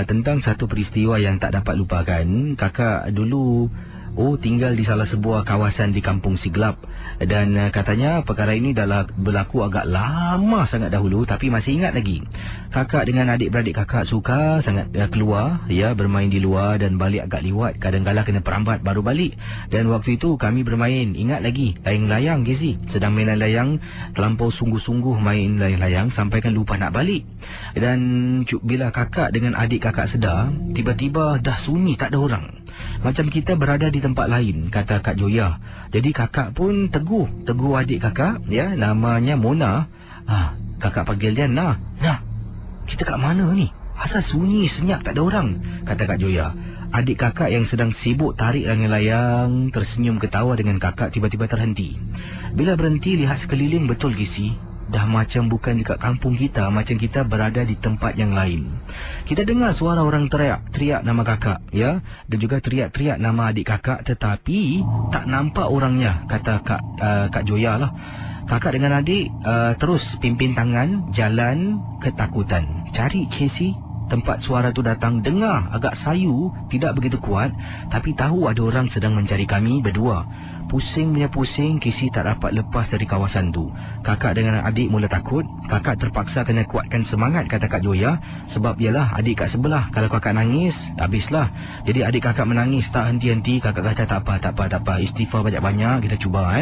tentang satu peristiwa yang tak dapat lupakan. Kakak dulu tinggal di salah sebuah kawasan di Kampung Siglap. Dan katanya perkara ini dah berlaku agak lama sangat dahulu, tapi masih ingat lagi. Kakak dengan adik-beradik kakak suka sangat keluar, bermain di luar dan balik agak liwat. Kadang-kadang kena perambat baru balik. Dan waktu itu kami bermain, ingat lagi, layang-layang Casey. Sedang main layang, terlampau sungguh-sungguh main layang-layang sampai kan lupa nak balik. Dan bila kakak dengan adik kakak sedar, tiba-tiba dah sunyi, tak ada orang. Macam kita berada di tempat lain, kata Kak Joya. Jadi kakak pun tegur adik kakak, namanya Mona. Kakak panggil dia, Nah, kita kat mana ni? Asal sunyi, senyap, tak ada orang, kata Kak Joya. Adik kakak yang sedang sibuk tarik layang-layang tersenyum ketawa dengan kakak tiba-tiba terhenti. Bila berhenti lihat sekeliling, betul Gisi, dah macam bukan dekat kampung kita, macam kita berada di tempat yang lain. Kita dengar suara orang teriak nama kakak, dan juga teriak-teriak nama adik kakak, tetapi tak nampak orangnya, kata Kak Joya lah. Kakak dengan adik terus pimpin tangan jalan ketakutan. Cari Casey tempat suara tu datang, dengar agak sayu, tidak begitu kuat, tapi tahu ada orang sedang mencari kami berdua. Pusing punya pusing, Casey tak dapat lepas dari kawasan tu. Kakak dengan adik mula takut. Kakak terpaksa kena kuatkan semangat, kata Kak Joya. Sebab ialah adik kat sebelah, kalau kakak nangis, habislah. Jadi adik kakak menangis tak henti-henti. Kakak kata tak apa, istighfar banyak-banyak, kita cuba.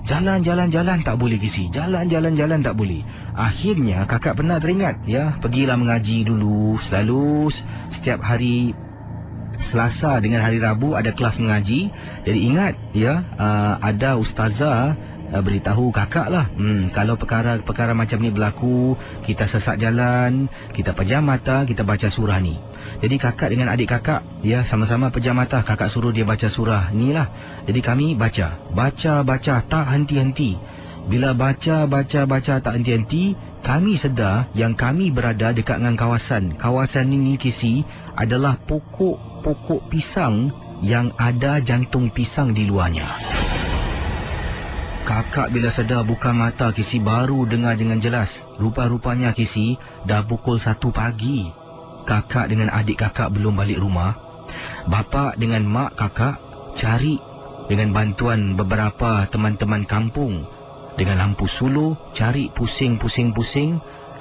Jalan-jalan tak boleh Casey, jalan-jalan tak boleh. Akhirnya kakak pernah teringat, pergilah mengaji dulu. Selalu setiap hari Selasa dengan hari Rabu ada kelas mengaji. Jadi ingat, ada ustazah beritahu kakak lah, kalau perkara macam ni berlaku, kita sesat jalan, kita pejam mata, kita baca surah ni. Jadi kakak dengan adik kakak, sama-sama pejam mata. Kakak suruh dia baca surah ni lah. Jadi kami baca tak henti-henti. Bila baca tak henti-henti, kami sedar yang kami berada dekat dengan kawasan ini Casey, adalah pokok pisang yang ada jantung pisang di luarnya. Kakak bila sedar buka mata Casey, baru dengar dengan jelas. Rupa-rupanya Casey, dah pukul 1 pagi. Kakak dengan adik kakak belum balik rumah. Bapa dengan mak kakak cari dengan bantuan beberapa teman-teman kampung. Dengan lampu suluh, cari pusing.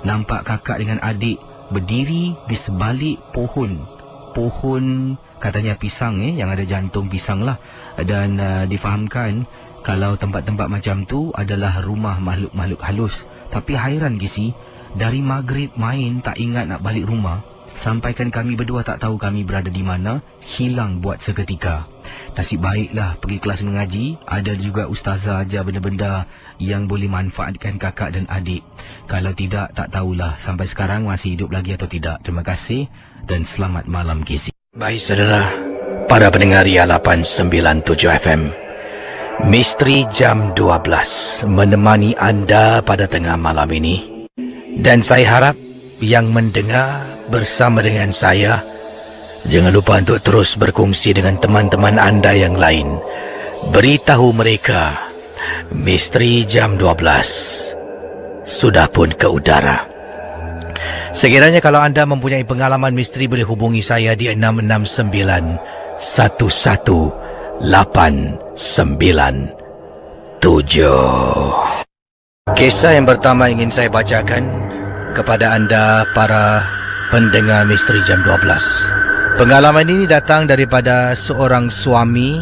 Nampak kakak dengan adik berdiri di sebalik pohon katanya pisang, yang ada jantung pisang lah. Dan difahamkan kalau tempat-tempat macam tu adalah rumah makhluk-makhluk halus. Tapi hairan Casey, dari maghrib main tak ingat nak balik rumah, sampaikan kami berdua tak tahu kami berada di mana, hilang buat seketika. Nasib baiklah pergi kelas mengaji, ada juga ustazah ajar benda-benda yang boleh manfaatkan kakak dan adik. Kalau tidak, tak tahulah sampai sekarang masih hidup lagi atau tidak. Terima kasih dan selamat malam Casey. Baik saudara, para pendengar Ria 897 FM, Misteri Jam 12 menemani anda pada tengah malam ini. Dan saya harap yang mendengar bersama dengan saya, jangan lupa untuk terus berkongsi dengan teman-teman anda yang lain. Beritahu mereka Misteri Jam 12 sudah pun ke udara. Sekiranya kalau anda mempunyai pengalaman misteri, boleh hubungi saya di 669 11897. Kisah yang pertama ingin saya bacakan kepada anda para pendengar Misteri Jam 12. Pengalaman ini datang daripada seorang suami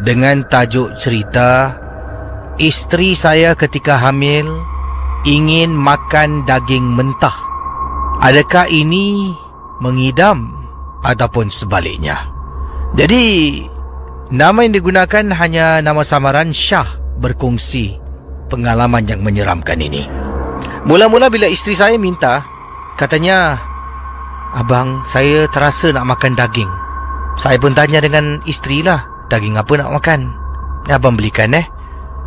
dengan tajuk cerita, isteri saya ketika hamil ingin makan daging mentah. Adakah ini mengidam ataupun sebaliknya? Jadi nama yang digunakan hanya nama samaran Syah berkongsi pengalaman yang menyeramkan ini. Mula-mula bila isteri saya minta, katanya, abang, saya terasa nak makan daging. Saya pun tanya dengan isteri lah, daging apa nak makan? Abang belikan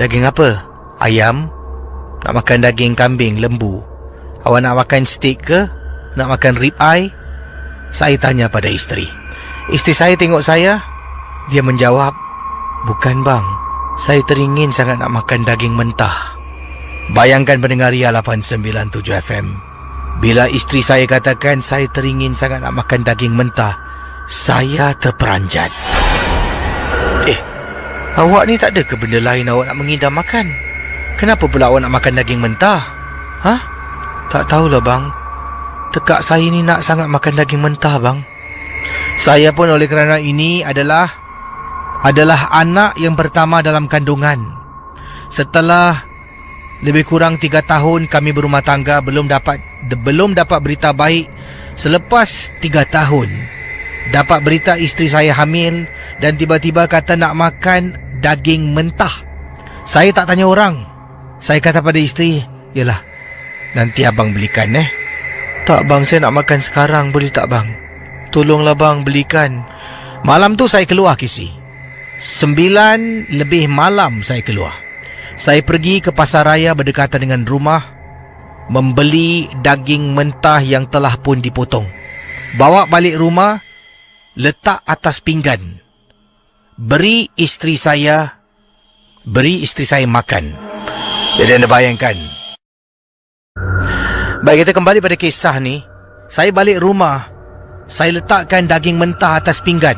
daging apa? Ayam? Nak makan daging kambing, lembu? Awak nak makan steak ke? Nak makan rib eye? Saya tanya pada isteri. Isteri saya tengok saya, dia menjawab, bukan bang, saya teringin sangat nak makan daging mentah. Bayangkan pendengar Ria 897 FM, Bila isteri saya katakan saya teringin sangat nak makan daging mentah, saya terperanjat. Awak ni tak ada ke benda lain awak nak mengidam makan? Kenapa pula awak nak makan daging mentah? Tak tahulah bang. Tekak saya ni nak sangat makan daging mentah bang. Saya pun oleh kerana ini adalah anak yang pertama dalam kandungan. Setelah lebih kurang 3 tahun kami berumah tangga, belum dapat berita baik. Selepas 3 tahun dapat berita isteri saya hamil dan tiba-tiba kata nak makan daging mentah. Saya tak tanya orang. Saya kata pada isteri, "Yalah, nanti abang belikan." "Tak bang, saya nak makan sekarang, boleh tak bang? Tolonglah bang, belikan." Malam tu saya keluar Kisi. 9 lebih malam saya keluar. Saya pergi ke pasar raya berdekatan dengan rumah, membeli daging mentah yang telah pun dipotong. Bawa balik rumah, letak atas pinggan. Beri isteri saya makan. Jadi anda bayangkan. Baik, kita kembali pada kisah ni. Saya balik rumah, saya letakkan daging mentah atas pinggan.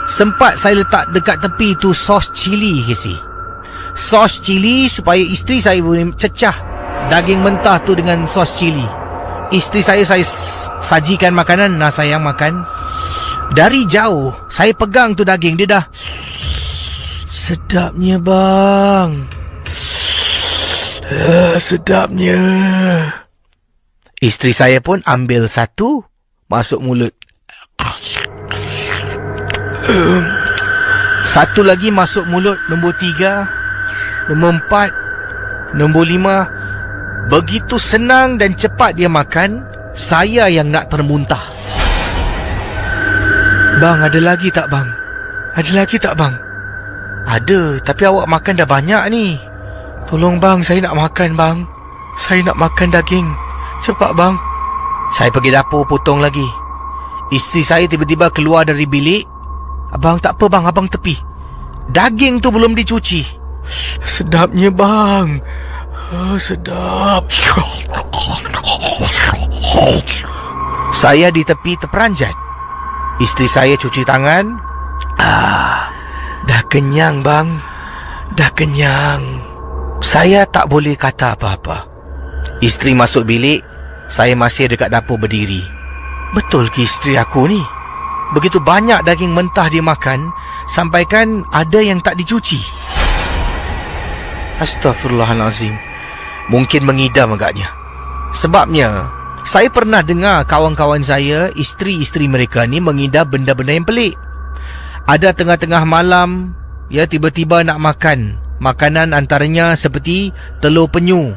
Sempat saya letak dekat tepi tu sos cili Kisi. Sos cili supaya isteri saya boleh cecah daging mentah tu dengan sos cili. Isteri saya sajikan makanan, nak sayang makan. Dari jauh saya pegang tu daging, dia dah sedapnya bang. Sedapnya. Isteri saya pun ambil satu, masuk mulut. Satu lagi masuk mulut, nombor 3, nombor 4, nombor 5. Begitu senang dan cepat dia makan, saya yang nak termuntah. "Bang, ada lagi tak bang? Ada lagi tak bang?" "Ada, tapi awak makan dah banyak ni." "Tolong bang, saya nak makan bang. Saya nak makan daging. Cepat bang." Saya pergi dapur potong lagi. Isteri saya tiba-tiba keluar dari bilik. "Abang, tak apa bang, abang tepi. Daging tu belum dicuci." "Sedapnya bang. Sedap." Saya di tepi terperanjat. Isteri saya cuci tangan. Dah kenyang bang. Dah kenyang." Saya tak boleh kata apa-apa. Isteri masuk bilik, saya masih dekat dapur berdiri. Betul ke isteri aku ni? Begitu banyak daging mentah dia makan, sampaikan ada yang tak dicuci. Astaghfirullahalazim. Mungkin mengidam agaknya. Sebabnya, saya pernah dengar kawan-kawan saya, isteri-isteri mereka ni mengidam benda-benda yang pelik. Ada tengah-tengah malam, tiba-tiba nak makan makanan, antaranya seperti telur penyu.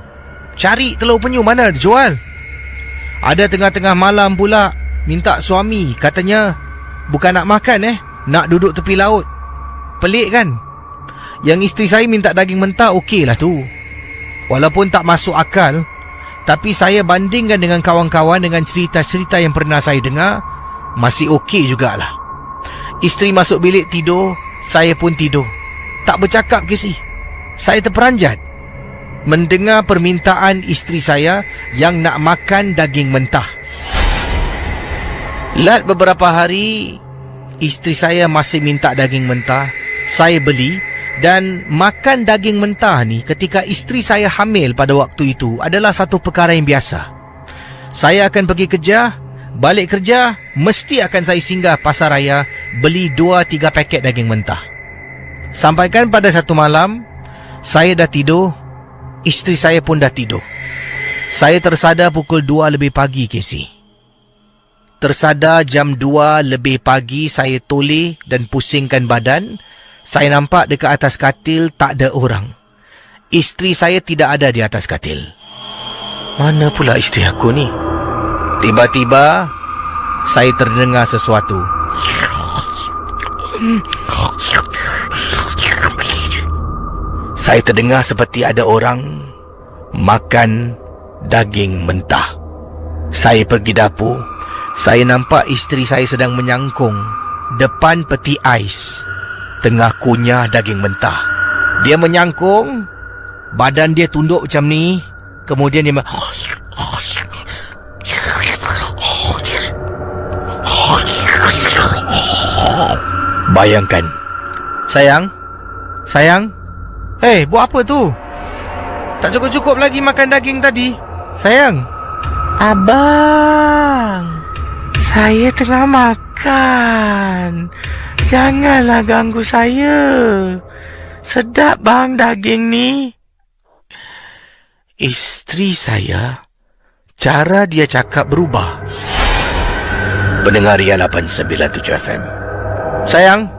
Cari telur penyu, mana dijual. Ada tengah-tengah malam pula minta suami, katanya bukan nak makan nak duduk tepi laut. Pelik kan? Yang isteri saya minta daging mentah, okey lah tu. Walaupun tak masuk akal, tapi saya bandingkan dengan kawan-kawan, dengan cerita-cerita yang pernah saya dengar, masih okey jugalah. Isteri masuk bilik tidur, saya pun tidur. Tak bercakap ke si. Saya terperanjat mendengar permintaan isteri saya yang nak makan daging mentah. Lat beberapa hari, isteri saya masih minta daging mentah. Saya beli dan makan daging mentah ni ketika isteri saya hamil pada waktu itu adalah satu perkara yang biasa. Saya akan pergi kerja, balik kerja, mesti akan saya singgah pasar raya beli 2-3 paket daging mentah. Sampaikan pada satu malam, saya dah tidur, isteri saya pun dah tidur. Saya tersadar pukul 2 lebih pagi, Casey. Tersadar jam 2 lebih pagi, saya toleh dan pusingkan badan. Saya nampak dekat atas katil tak ada orang. Isteri saya tidak ada di atas katil. Mana pula isteri aku ni? Tiba-tiba, saya terdengar sesuatu. Saya terdengar seperti ada orang makan daging mentah. Saya pergi dapur. Saya nampak isteri saya sedang menyangkung depan peti ais, tengah kunyah daging mentah. Dia menyangkung, badan dia tunduk macam ni. Kemudian dia Bayangkan. Sayang? Sayang? Hei, buat apa tu? Tak cukup-cukup lagi makan daging tadi. Sayang? Abang, saya tengah makan. Janganlah ganggu saya. Sedap bang daging ni. Isteri saya, cara dia cakap berubah. Pendengar Ria 897 FM. Sayang,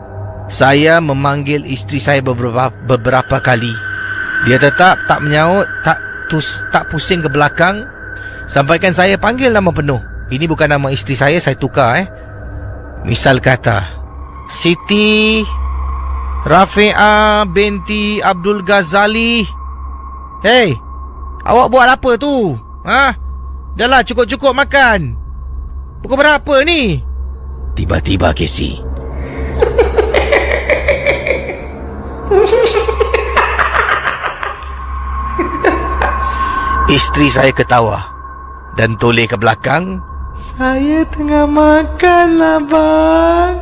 saya memanggil isteri saya beberapa kali. Dia tetap tak menyaut, tak pusing ke belakang. Sampaikan saya panggil nama penuh. Ini bukan nama isteri saya tukar. Misal kata, Siti Rafi'ah binti Abdul Ghazali. Hei, awak buat apa tu? Dah lah, cukup-cukup makan. Pukul berapa ni? Tiba-tiba Casey, isteri saya ketawa dan toleh ke belakang. Saya tengah makan lah bang.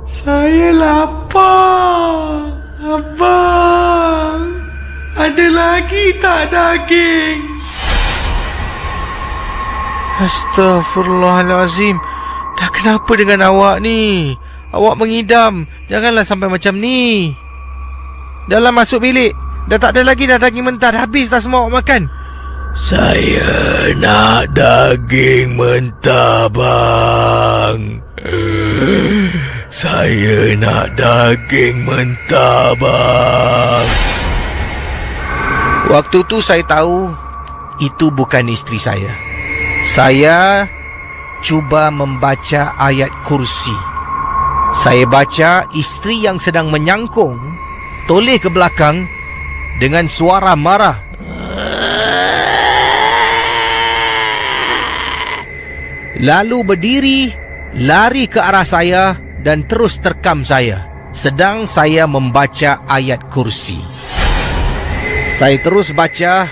Saya lapar. Abang, ada lagi tak daging? Astaghfirullahalazim. Dah kenapa dengan awak ni? Awak mengidam. Janganlah sampai macam ni. Dah lah, masuk bilik. Dah tak ada lagi dah daging mentah. Dah habis dah semua awak makan. Saya nak daging mentah bang. Saya nak daging mentah bang. Waktu tu saya tahu itu bukan isteri saya. Saya cuba membaca ayat kursi. Saya baca isteri yang sedang menyangkung toleh ke belakang dengan suara marah. Lalu berdiri, lari ke arah saya dan terus terkam saya sedang saya membaca ayat kursi. Saya terus baca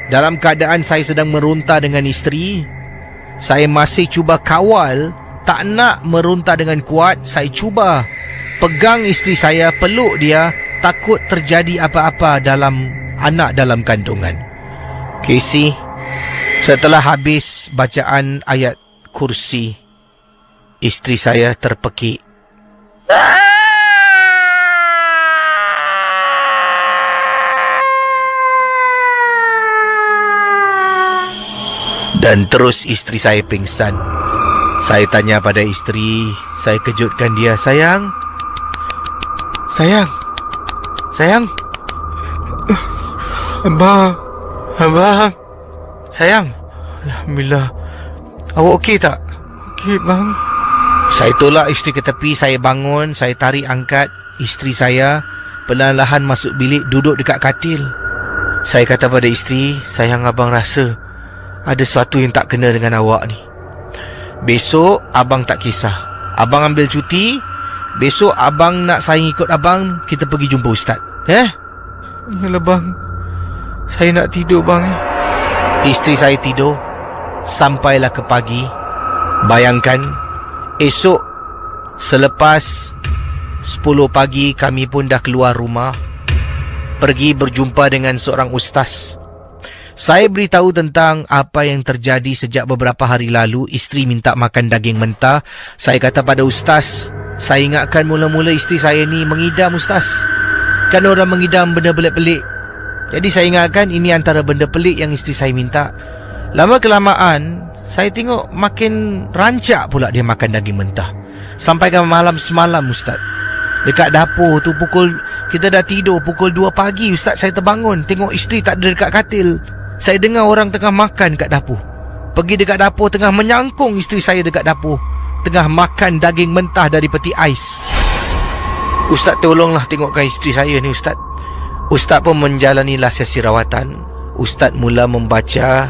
dalam keadaan saya sedang meronta dengan isteri. Saya masih cuba kawal, tak nak meronta dengan kuat. Saya cuba pegang isteri saya, peluk dia, takut terjadi apa-apa dalam anak dalam kandungan. Casey, setelah habis bacaan ayat kursi, isteri saya terpekik. Dan terus isteri saya pingsan. Saya tanya pada isteri, saya kejutkan dia. Sayang, Abang, sayang. Alhamdulillah. Awak okey tak? Okey bang. Saya tolak isteri ke tepi. Saya bangun, saya tarik angkat isteri saya. Perlahan-lahan masuk bilik, duduk dekat katil. Saya kata pada isteri, sayang, abang rasa ada sesuatu yang tak kena dengan awak ni. Besok abang tak kisah. Abang ambil cuti. Besok abang nak saya ikut abang, kita pergi jumpa ustaz. Yalah bang, saya nak tidur bang. Isteri saya tidur sampailah ke pagi. Bayangkan, esok selepas 10 pagi kami pun dah keluar rumah, pergi berjumpa dengan seorang ustaz. Saya beritahu tentang apa yang terjadi sejak beberapa hari lalu. Isteri minta makan daging mentah. Saya kata pada ustaz, saya ingatkan mula-mula isteri saya ni mengidam ustaz. Kan orang mengidam benda pelik-pelik. Jadi saya ingatkan ini antara benda pelik yang isteri saya minta. Lama kelamaan, saya tengok makin rancak pula dia makan daging mentah. Sampai ke malam semalam ustaz, dekat dapur tu kita dah tidur pukul 2 pagi ustaz, saya terbangun tengok isteri tak ada dekat katil. Saya dengar orang tengah makan kat dapur. Pergi dekat dapur, tengah menyangkung isteri saya dekat dapur, tengah makan daging mentah dari peti ais. Ustaz, tolonglah tengokkan isteri saya ni ustaz. Ustaz pun menjalani sesi rawatan. Ustaz mula membaca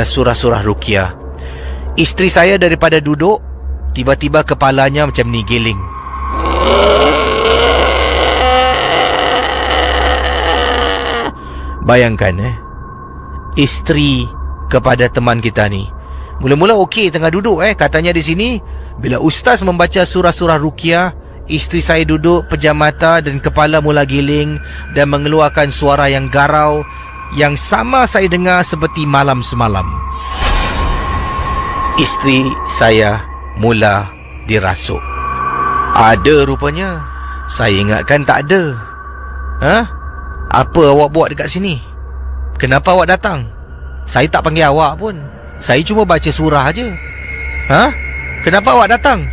surah-surah ruqyah. Isteri saya daripada duduk, tiba-tiba kepalanya macam ni giling. Bayangkan isteri kepada teman kita ni. Mula-mula okey tengah duduk katanya di sini bila ustaz membaca surah-surah ruqyah, isteri saya duduk pejam mata dan kepala mula giling dan mengeluarkan suara yang garau yang sama saya dengar seperti malam semalam. Isteri saya mula dirasuk. Ada rupanya. Saya ingatkan tak ada. Apa awak buat dekat sini? Kenapa awak datang? Saya tak panggil awak pun. Saya cuma baca surah aje. Kenapa awak datang?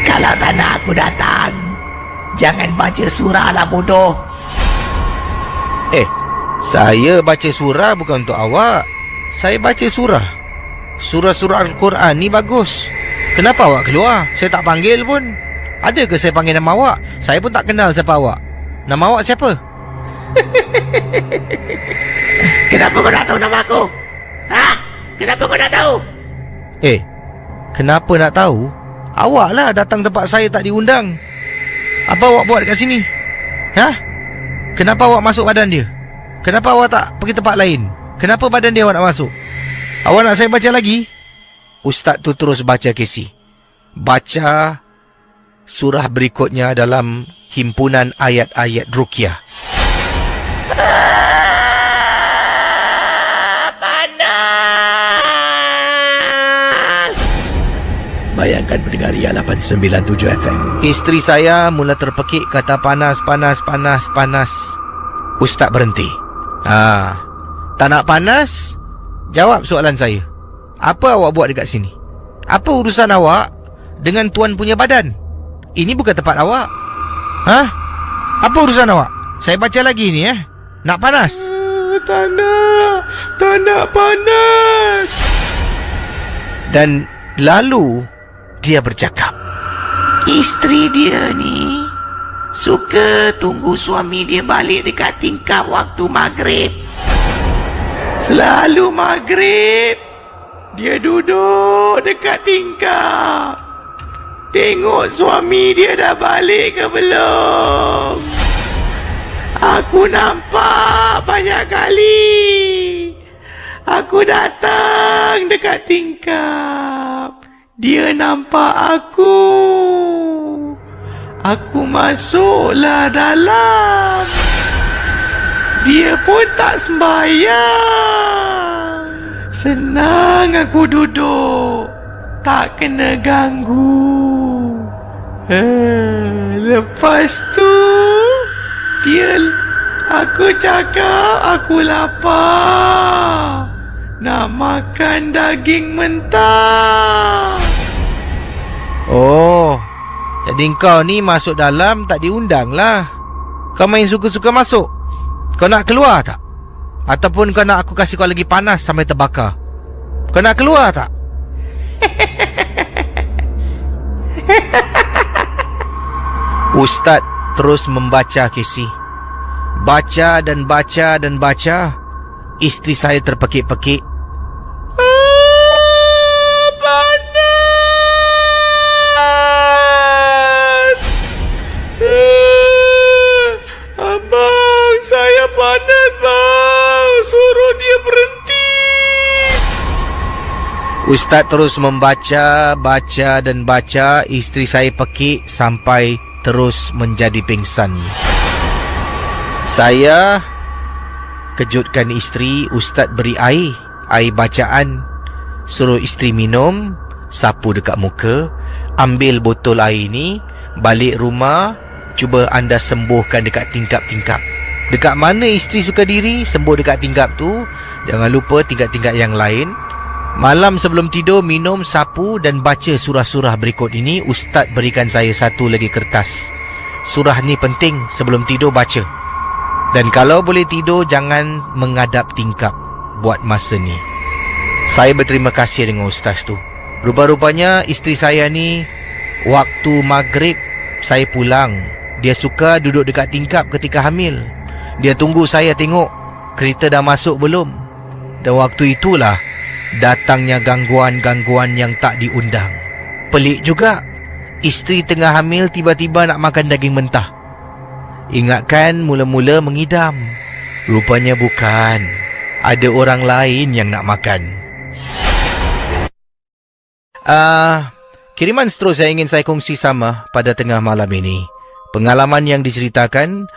Kalau tak nak aku datang, jangan baca surah lah bodoh. Saya baca surah bukan untuk awak. Saya baca surah. Surah-surah Al-Quran ni bagus. Kenapa awak keluar? Saya tak panggil pun. Ada ke saya panggil nama awak? Saya pun tak kenal siapa awak. Nama awak siapa? Kenapa kau nak tahu nama aku? Kenapa kau nak tahu? Kenapa nak tahu? Awak lah datang tempat saya tak diundang. Apa awak buat dekat sini? Kenapa awak masuk badan dia? Kenapa awak tak pergi tempat lain? Kenapa badan dia awak nak masuk? Awak nak saya baca lagi? Ustaz tu terus baca Casey. Baca surah berikutnya dalam himpunan ayat-ayat Ruqyah. Panas! Bayangkan pendengar Ria 897 FM. Isteri saya mula terpekik kata panas, panas, panas, panas. Ustaz berhenti. Tak nak panas? Jawab soalan saya. Apa awak buat dekat sini? Apa urusan awak dengan tuan punya badan? Ini bukan tempat awak. Apa urusan awak? Saya baca lagi ni Nak panas? Tak nak panas. Dan lalu dia bercakap. Isteri dia ni suka tunggu suami dia balik dekat tingkap waktu maghrib. Selalu maghrib dia duduk dekat tingkap, tengok suami dia dah balik ke belum. Aku nampak banyak kali. Aku datang dekat tingkap, dia nampak aku. Aku masuklah dalam, dia pun tak sembahyang. Senang aku duduk, tak kena ganggu. Lepas tu aku cakap aku lapar, nak makan daging mentah. Jadi kau ni masuk dalam tak diundang lah. Kau main suka-suka masuk. Kau nak keluar tak? Ataupun kau nak aku kasih kau lagi panas sampai terbakar? Kau nak keluar tak? Ustaz terus membaca Casey. Baca dan baca dan baca. Isteri saya terpekik-pekik. Panas! Abang, saya panas bang. Suruh dia berhenti. Ustaz terus membaca, baca dan baca. Isteri saya pekik sampai terus menjadi pingsan. Saya kejutkan isteri. Ustaz beri air bacaan. Suruh isteri minum, sapu dekat muka. Ambil botol air ni, balik rumah, cuba anda sembuhkan dekat tingkap-tingkap. Dekat mana isteri suka diri, sembuh dekat tingkap tu. Jangan lupa tingkap-tingkap yang lain. Malam sebelum tidur, minum, sapu dan baca surah-surah berikut ini. Ustaz berikan saya satu lagi kertas. Surah ni penting, sebelum tidur baca. Dan kalau boleh tidur, jangan menghadap tingkap buat masa ni. Saya berterima kasih dengan ustaz tu. Rupa-rupanya isteri saya ni, waktu maghrib saya pulang, dia suka duduk dekat tingkap ketika hamil. Dia tunggu saya tengok kereta dah masuk belum. Dan waktu itulah datangnya gangguan-gangguan yang tak diundang. Pelik juga, isteri tengah hamil tiba-tiba nak makan daging mentah. Ingatkan mula-mula mengidam. Rupanya bukan. Ada orang lain yang nak makan. Kiriman seterusnya ingin saya kongsi sama pada tengah malam ini. Pengalaman yang diceritakan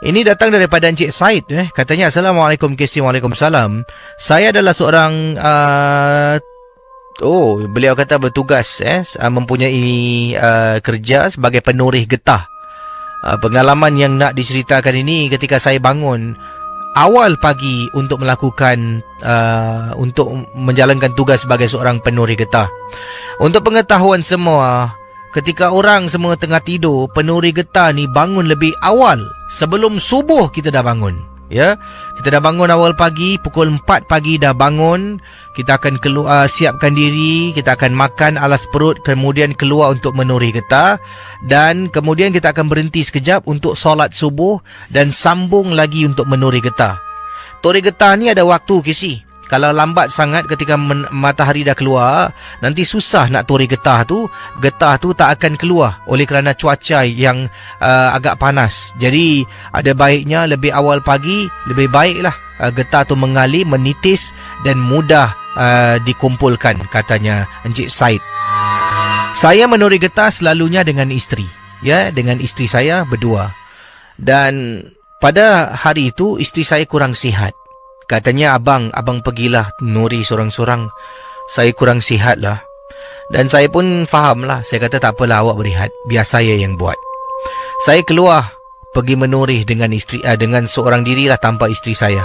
ini datang daripada Encik Said. Katanya, Assalamualaikum KC. Waalaikumsalam. Saya adalah seorang beliau kata bertugas mempunyai kerja sebagai penoreh getah. Pengalaman yang nak diceritakan ini ketika saya bangun awal pagi untuk melakukan untuk menjalankan tugas sebagai seorang penoreh getah. Untuk pengetahuan semua, ketika orang semua tengah tidur, penoreh getah ni bangun lebih awal. Sebelum subuh kita dah bangun. Ya, kita dah bangun awal pagi, pukul 4 pagi dah bangun. Kita akan keluar, siapkan diri, kita akan makan alas perut, kemudian keluar untuk menoreh getah, dan kemudian kita akan berhenti sekejap untuk solat subuh dan sambung lagi untuk menoreh getah. Toreh getah ni ada waktu KC. Kalau lambat sangat ketika matahari dah keluar, nanti susah nak toreh getah tu. Getah tu tak akan keluar oleh kerana cuaca yang agak panas. Jadi ada baiknya lebih awal pagi, lebih baiklah getah tu mengalir, menitis dan mudah dikumpulkan, katanya Encik Said. Saya menoreh getah selalunya dengan isteri. Ya, dengan isteri saya berdua. Dan pada hari itu isteri saya kurang sihat. Katanya, abang pergilah nori sorang-sorang. Saya kurang sihat lah. Dan saya pun faham lah. Saya kata tak apalah, awak berehat. Biar saya yang buat. Saya keluar pergi menoreh dengan isteri, dengan seorang diri lah tanpa isteri saya.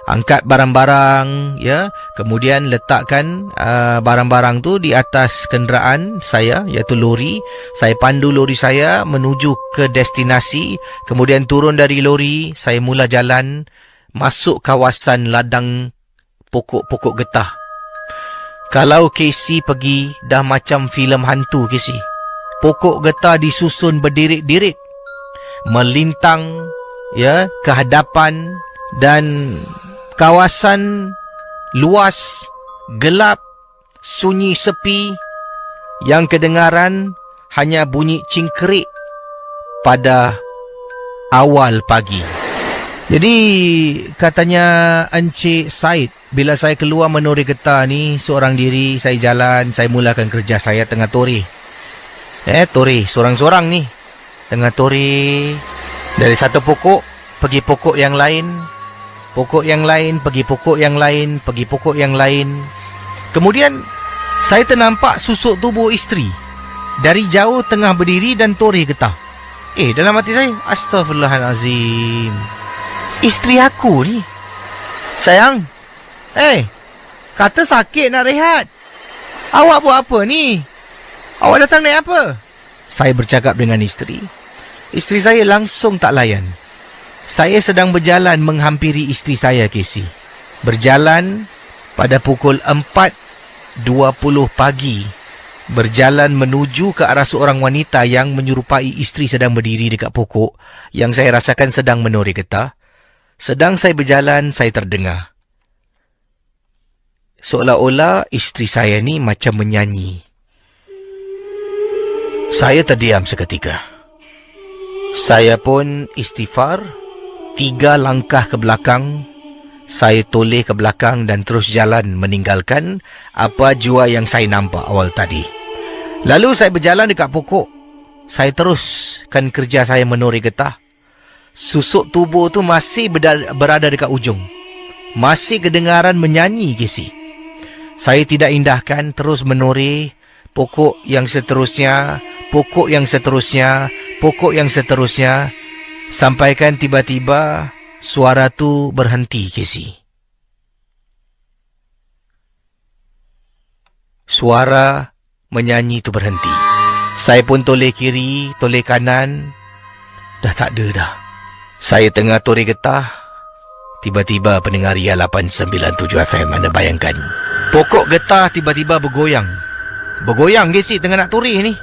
Angkat barang-barang, ya. Kemudian letakkan barang-barang tu di atas kenderaan saya, iaitu lori. Saya pandu lori saya menuju ke destinasi. Kemudian turun dari lori, saya mula jalan masuk kawasan ladang pokok-pokok getah. Kalau KC pergi, dah macam filem hantu KC. Pokok getah disusun berdirit-dirit, melintang ya ke hadapan, dan kawasan luas, gelap, sunyi sepi, yang kedengaran hanya bunyi cingkerik pada awal pagi. Jadi katanya Encik Said, bila saya keluar menoreh getah ni seorang diri, saya jalan, saya mulakan kerja saya tengah toreh. Toreh sorang-sorang ni. Tengah toreh dari satu pokok pergi pokok yang lain, pokok yang lain pergi pokok yang lain, pergi pokok yang lain. Kemudian saya ternampak susuk tubuh isteri dari jauh tengah berdiri dan toreh getah. Dalam hati saya, Astaghfirullahalazim. Isteri aku ni. Sayang, kata sakit nak rehat. Awak buat apa ni? Awak datang naik apa? Saya bercakap dengan isteri. Isteri saya langsung tak layan. Saya sedang berjalan menghampiri isteri saya, Casey. Berjalan pada pukul 4.20 pagi. Berjalan menuju ke arah seorang wanita yang menyerupai isteri sedang berdiri dekat pokok yang saya rasakan sedang menoreh getah. Sedang saya berjalan, saya terdengar seolah-olah isteri saya ni macam menyanyi. Saya terdiam seketika. Saya pun istighfar, 3 langkah ke belakang. Saya toleh ke belakang dan terus jalan meninggalkan apa jua yang saya nampak awal tadi. Lalu saya berjalan dekat pokok. Saya teruskan kerja saya menoreh getah. Susuk tubuh tu masih berada dekat ujung. Masih kedengaran menyanyi, Casey. Saya tidak indahkan, terus menoreh pokok yang seterusnya, pokok yang seterusnya, pokok yang seterusnya. Sampaikan tiba-tiba suara tu berhenti, Casey. Suara menyanyi tu berhenti. Saya pun toleh kiri, toleh kanan. Dah tak ada dah. Saya tengah toreh getah, tiba-tiba pendengar Ria 897 FM, anda bayangkan. Pokok getah tiba-tiba bergoyang. Bergoyang Casey tengah nak toreh ni.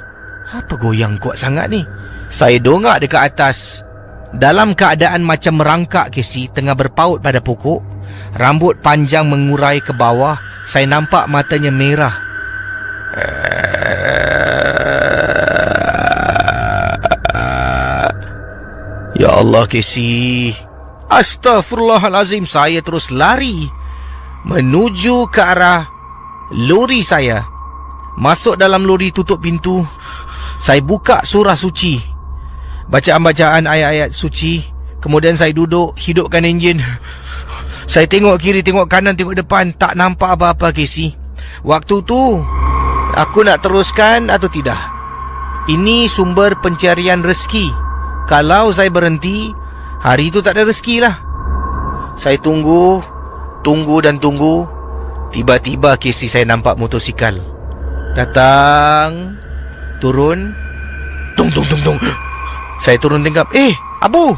Apa goyang kuat sangat ni? Saya dongak dekat atas. Dalam keadaan macam merangkak, Casey, tengah berpaut pada pokok. Rambut panjang mengurai ke bawah. Saya nampak matanya merah. Ya Allah, Casey. Astaghfirullahalazim. Saya terus lari menuju ke arah lori saya. Masuk dalam lori, tutup pintu. Saya buka surah suci, bacaan-bacaan ayat-ayat suci. Kemudian saya duduk, hidupkan enjin. Saya tengok kiri, tengok kanan, tengok depan. Tak nampak apa-apa, Casey. Waktu tu aku nak teruskan atau tidak? Ini sumber pencarian rezeki. Kalau saya berhenti, hari itu tak ada rezeki lah. Saya tunggu dan tunggu. Tiba-tiba, Casey, saya nampak motosikal datang, turun. Tung. Saya turun tengok. Abu,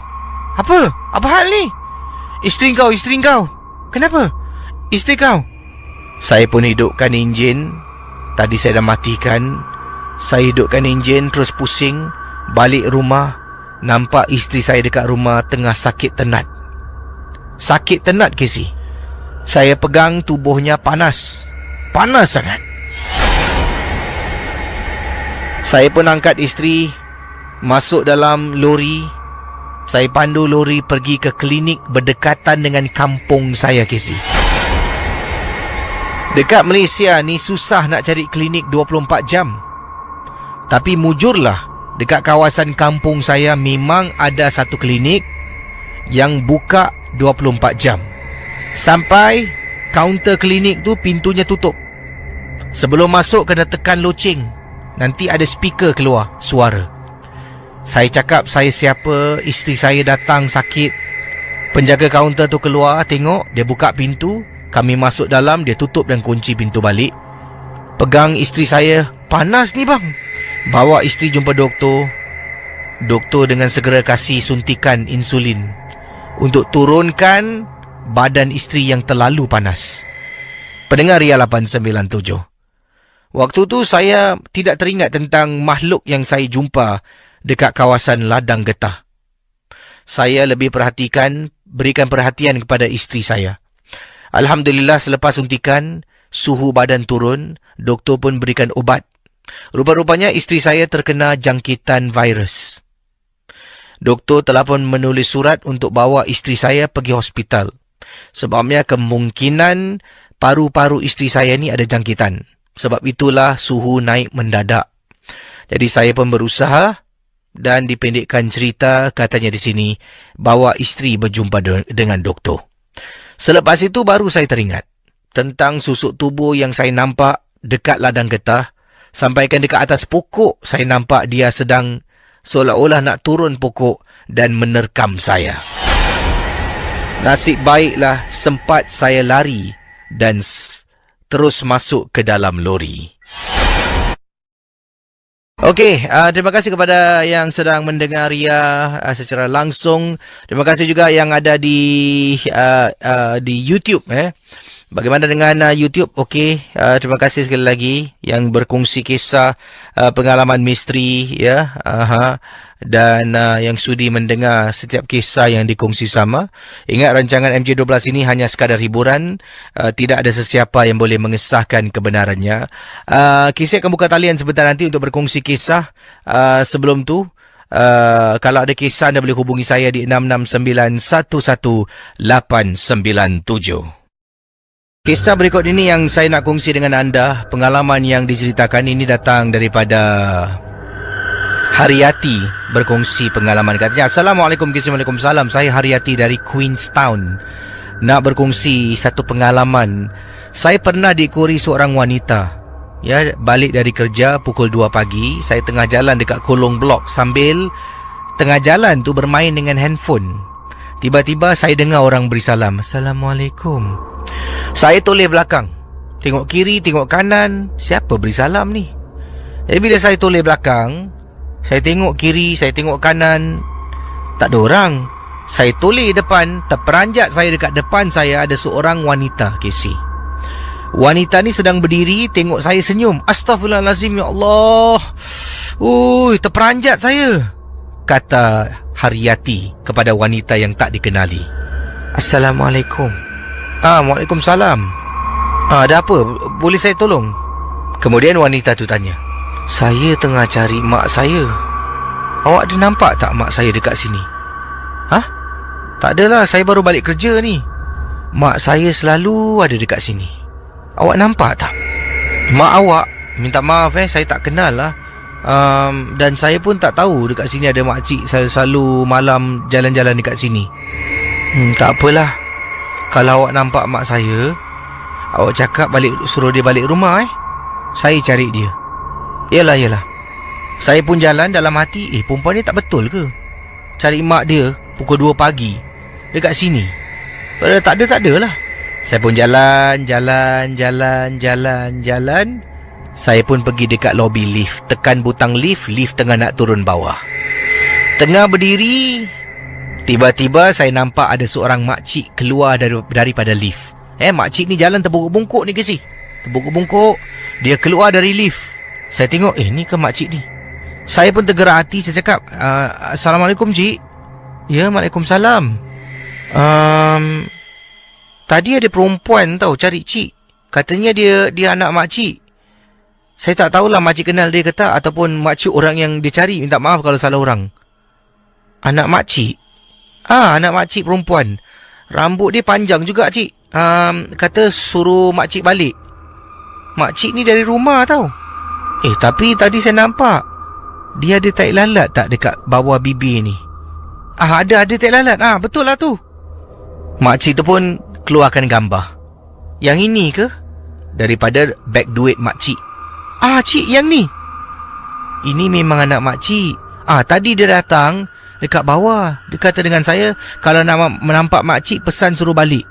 apa hal ni? Isteri kau. Kenapa? Isteri kau. Saya pun hidupkan enjin. Tadi saya dah matikan. Saya hidupkan enjin, terus pusing. Balik rumah, nampak isteri saya dekat rumah tengah sakit tenat. Sakit tenat, Casey. Saya pegang tubuhnya panas. Panas sangat. Saya pun angkat isteri, masuk dalam lori. Saya pandu lori pergi ke klinik berdekatan dengan kampung saya, Casey. Dekat Malaysia ni susah nak cari klinik 24 jam. Tapi mujurlah, dekat kawasan kampung saya memang ada satu klinik yang buka 24 jam. Sampai kaunter klinik tu pintunya tutup. Sebelum masuk kena tekan loceng. Nanti ada speaker keluar suara. Saya cakap saya siapa, isteri saya datang sakit. Penjaga kaunter tu keluar, tengok, dia buka pintu. Kami masuk dalam, dia tutup dan kunci pintu balik. Pegang isteri saya, panas ni bang. Bawa isteri jumpa doktor. Doktor dengan segera kasih suntikan insulin untuk turunkan badan isteri yang terlalu panas. Pendengar Ria 897, waktu tu saya tidak teringat tentang makhluk yang saya jumpa dekat kawasan ladang getah. Saya lebih berikan perhatian kepada isteri saya. Alhamdulillah, selepas suntikan, suhu badan turun. Doktor pun berikan ubat. Rupa-rupanya isteri saya terkena jangkitan virus. Doktor telah pun menulis surat untuk bawa isteri saya pergi hospital. Sebabnya kemungkinan paru-paru isteri saya ni ada jangkitan. Sebab itulah suhu naik mendadak. Jadi saya pun berusaha, dan dipendekkan cerita, katanya di sini, bawa isteri berjumpa dengan doktor. Selepas itu baru saya teringat tentang susuk tubuh yang saya nampak dekat ladang getah. Sampaikan dekat atas pokok, saya nampak dia sedang seolah-olah nak turun pokok dan menerkam saya. Nasib baiklah sempat saya lari dan terus masuk ke dalam lori. Okey, terima kasih kepada yang sedang mendengar Ria secara langsung. Terima kasih juga yang ada di YouTube. Bagaimana dengan YouTube? Okey, terima kasih sekali lagi yang berkongsi kisah pengalaman misteri, ya. Dan yang sudi mendengar setiap kisah yang dikongsi sama. Ingat, rancangan MJ12 ini hanya sekadar hiburan. Tidak ada sesiapa yang boleh mengesahkan kebenarannya. Kisah akan buka talian sebentar nanti untuk berkongsi kisah. Sebelum tu, kalau ada kisah, anda boleh hubungi saya di 669118997. Kisah berikut ini yang saya nak kongsi dengan anda. Pengalaman yang diceritakan ini datang daripada Haryati berkongsi pengalaman. Katanya, Assalamualaikum, Waalaikumsalam. Saya Haryati dari Queenstown. Nak berkongsi satu pengalaman. Saya pernah diikuri seorang wanita. Ya, balik dari kerja pukul 2 pagi. Saya tengah jalan dekat kolong blok. Sambil tengah jalan tu bermain dengan handphone. Tiba-tiba saya dengar orang beri salam. Assalamualaikum. Saya toleh belakang. Tengok kiri, tengok kanan. Siapa beri salam ni? Jadi bila saya toleh belakang, saya tengok kiri, saya tengok kanan, tak ada orang. Saya toleh depan, terperanjat saya dekat depan saya ada seorang wanita, Casey. Wanita ni sedang berdiri, tengok saya senyum. Astaghfirullahalazim, ya Allah. Terperanjat saya, kata Haryati kepada wanita yang tak dikenali. Assalamualaikum. Waalaikumsalam. Ada apa? Boleh saya tolong? Kemudian wanita tu tanya, saya tengah cari mak saya. Awak ada nampak tak mak saya dekat sini? Tak adalah, saya baru balik kerja ni. Mak saya selalu ada dekat sini. Awak nampak tak? Mak awak minta maaf saya tak kenal lah. Dan saya pun tak tahu dekat sini ada makcik selalu malam jalan-jalan dekat sini. Tak apalah. Kalau awak nampak mak saya, awak cakap suruh dia balik rumah Saya cari dia. Yalah. Saya pun jalan dalam hati, perempuan ni tak betul ke? Cari mak dia pukul 2 pagi dekat sini. Padahal tak ada lah. Saya pun jalan. Saya pun pergi dekat lobi lift. Tekan butang lift tengah nak turun bawah. Tengah berdiri, tiba-tiba saya nampak ada seorang makcik keluar daripada lift. Makcik ni jalan terbungkuk-bungkuk ni ke si? Terbungkuk-bungkuk. Dia keluar dari lift. Saya tengok, ni ke makcik ni? Saya pun tergerak hati. Saya cakap, Assalamualaikum cik. Ya, Waalaikumsalam. Tadi ada perempuan cari cik. Katanya dia anak makcik. Saya tak tahulah makcik kenal dia ke tak, ataupun makcik orang yang dia cari. Minta maaf kalau salah orang. Anak makcik? Anak makcik perempuan. Rambut dia panjang juga cik. Kata suruh makcik balik. Makcik ni dari rumah tau. Tapi tadi saya nampak dia ada tahi lalat tak dekat bawah bibir ni? Ada tahi lalat. Betul lah tu. Makcik tu pun keluarkan gambar. Yang ini ke? Daripada beg duit makcik. Cik, yang ni. Ini memang anak makcik. Tadi dia datang dekat bawah. Dia kata dengan saya, kalau nak menampak makcik, pesan suruh balik.